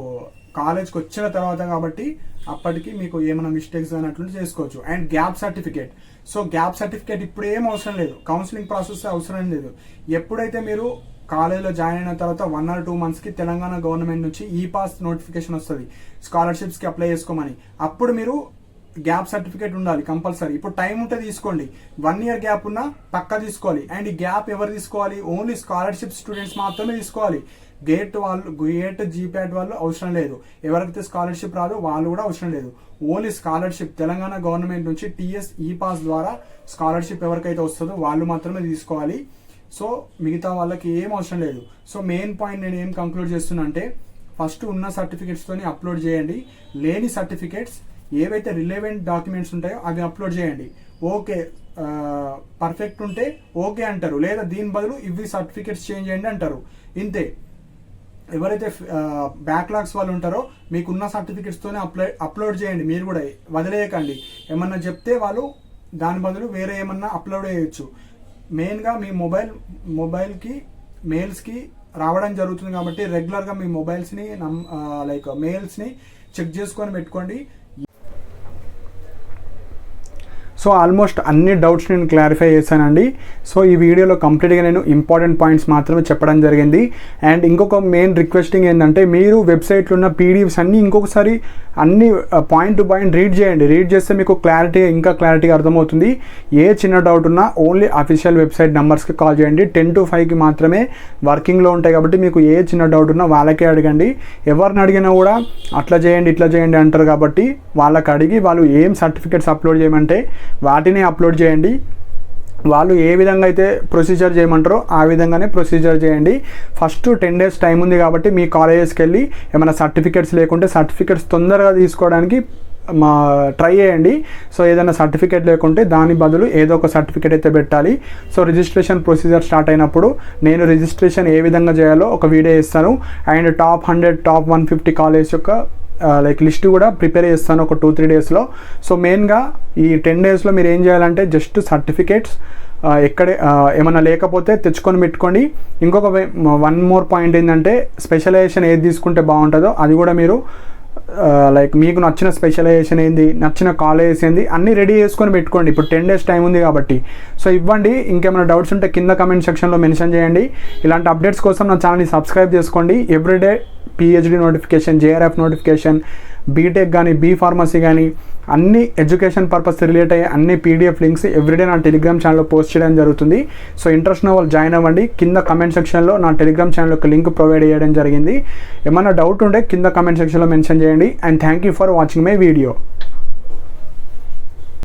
కాలేజ్కి వచ్చిన తర్వాత కాబట్టి అప్పటికి మీకు ఏమైనా మిస్టేక్స్ అన్నట్లు చేసుకోవచ్చు. And gap certificate. So gap certificate ఇప్పుడు ఏం అవసరం లేదు, కౌన్సిలింగ్ ప్రాసెస్ అవసరం లేదు. ఎప్పుడైతే మీరు కాలేజ్లో జాయిన్ అయిన తర్వాత 1 or 2 monthsకి తెలంగాణ గవర్నమెంట్ నుంచి ఈ పాస్ నోటిఫికేషన్ వస్తుంది స్కాలర్షిప్స్కి అప్లై చేసుకోమని. అప్పుడు మీరు గ్యాప్ సర్టిఫికేట్ ఉండాలి కంపల్సరీ. ఇప్పుడు టైం ఉంటే తీసుకోండి, 1 year గ్యాప్ ఉన్నా పక్కా తీసుకోవాలి. అండ్ ఈ గ్యాప్ ఎవరు తీసుకోవాలి? ఓన్లీ స్కాలర్షిప్ స్టూడెంట్స్ మాత్రమే తీసుకోవాలి. గేట్ జీప్యాట్ వాళ్ళు అవసరం లేదు. ఎవరికైతే స్కాలర్షిప్ రాదో వాళ్ళు కూడా అవసరం లేదు. ఓన్లీ స్కాలర్షిప్ తెలంగాణ గవర్నమెంట్ నుంచి టీఎస్ ఈ పాస్ ద్వారా స్కాలర్షిప్ ఎవరికైతే వస్తుందో వాళ్ళు మాత్రమే తీసుకోవాలి. సో మిగతా వాళ్ళకి ఏం అవసరం లేదు. సో మెయిన్ పాయింట్ నేను ఏం కంక్లూడ్ చేస్తున్నా అంటే, ఫస్ట్ ఉన్న సర్టిఫికేట్స్తోని అప్లోడ్ చేయండి. లేని సర్టిఫికేట్స్ ఏవైతే రిలేవెంట్ డాక్యుమెంట్స్ ఉంటాయో అవి అప్లోడ్ చేయండి. ఓకే పర్ఫెక్ట్ ఉంటే ఓకే అంటారు, లేదా దీని బదులు ఇవి సర్టిఫికేట్స్ చేంజ్ చేయండి అంటారు. ఇంతే. ఎవరైతే బ్యాక్లాగ్స్ వాళ్ళు ఉంటారో మీకున్న సర్టిఫికేట్స్తోనే అప్లోడ్ చేయండి. మీరు కూడా వదిలేయకండి. ఏమన్నా చెప్తే వాళ్ళు దాని బదులు వేరే ఏమన్నా అప్లోడ్ చేయొచ్చు. మెయిన్గా మీ మొబైల్కి మెయిల్స్కి రావడం జరుగుతుంది కాబట్టి రెగ్యులర్గా మీ మొబైల్స్ని లైక్ మెయిల్స్ని చెక్ చేసుకొని పెట్టుకోండి. సో ఆల్మోస్ట్ అన్ని డౌట్స్ నేను క్లారిఫై చేశానండి. సో ఈ వీడియోలో కంప్లీట్గా నేను ఇంపార్టెంట్ పాయింట్స్ మాత్రమే చెప్పడం జరిగింది. అండ్ ఇంకొక మెయిన్ రిక్వెస్టింగ్ ఏంటంటే మీరు వెబ్సైట్లో ఉన్న పీడిఎఫ్స్ అన్నీ ఇంకొకసారి అన్ని పాయింట్ టు పాయింట్ రీడ్ చేయండి. రీడ్ చేస్తే మీకు ఇంకా క్లారిటీగా అర్థమవుతుంది. ఏ చిన్న డౌట్ ఉన్నా ఓన్లీ అఫీషియల్ వెబ్సైట్ నెంబర్స్కి కాల్ చేయండి. 10 to 5కి మాత్రమే వర్కింగ్లో ఉంటాయి కాబట్టి మీకు ఏ చిన్న డౌట్ ఉన్నా వాళ్ళకే అడగండి. ఎవరిని అడిగినా కూడా అట్లా చేయండి ఇట్లా చేయండి అంటారు కాబట్టి వాళ్ళకి అడిగి వాళ్ళు ఏం సర్టిఫికేట్స్ అప్లోడ్ చేయమంటే వాటిని అప్లోడ్ చేయండి. వాళ్ళు ఏ విధంగా అయితే ప్రొసీజర్ చేయమంటారో ఆ విధంగానే ప్రొసీజర్ చేయండి. ఫస్ట్ 10 days టైం ఉంది కాబట్టి మీ కాలేజెస్కి వెళ్ళి ఏమైనా సర్టిఫికేట్స్ లేకుంటే సర్టిఫికేట్స్ తొందరగా తీసుకోవడానికి ట్రై చేయండి. సో ఏదైనా సర్టిఫికేట్ లేకుంటే దాని బదులు ఏదో ఒక సర్టిఫికేట్ అయితే పెట్టాలి. సో రిజిస్ట్రేషన్ ప్రొసీజర్ స్టార్ట్ అయినప్పుడు నేను రిజిస్ట్రేషన్ ఏ విధంగా చేయాలో ఒక వీడియో ఇస్తాను. అండ్ టాప్ 100 టాప్ 150 కాలేజ్ యొక్క లిస్ట్ కూడా ప్రిపేర్ చేస్తాను ఒక 2-3 daysలో. సో మెయిన్గా ఈ 10 daysలో మీరు ఏం చేయాలంటే జస్ట్ సర్టిఫికేట్స్ ఎక్కడే ఏమైనా లేకపోతే తెచ్చుకొని పెట్టుకోండి. ఇంకొక వన్ మోర్ పాయింట్ ఏంటంటే స్పెషలైజేషన్ ఏది తీసుకుంటే బాగుంటుందో అది కూడా మీరు మీకు నచ్చిన స్పెషలైజేషన్ ఏంది, నచ్చిన కాలేజెస్ ఏంది అన్నీ రెడీ చేసుకొని పెట్టుకోండి. ఇప్పుడు 10 days టైం ఉంది కాబట్టి సో ఇవ్వండి. ఇంకేమైనా డౌట్స్ ఉంటే కింద కమెంట్ సెక్షన్లో మెన్షన్ చేయండి. ఇలాంటి అప్డేట్స్ కోసం నా ఛానల్ని సబ్స్క్రైబ్ చేసుకోండి. Everyday PhD notification, JRF notification, B Tech కానీ బీ ఫార్మసీ కానీ అన్ని ఎడ్యుకేషన్ పర్పస్ రిలేట్ అయ్యే అన్ని పీడిఎఫ్ లింక్స్ ఎవ్రీడే నా టెలిగ్రామ్ ఛానల్లో పోస్ట్ చేయడం జరుగుతుంది. సో ఇంట్రెస్ట్ ఉన్న వాళ్ళు జాయిన్ అవ్వండి. కింద కమెంట్ సెక్షన్లో నా టెలిగ్రామ్ ఛానల్ యొక్క లింక్ ప్రొవైడ్ చేయడం జరిగింది. ఏమైనా డౌట్ ఉంటే కింద కమెంట్ సెక్షన్లో మెన్షన్ చేయండి. And thank you for watching my video.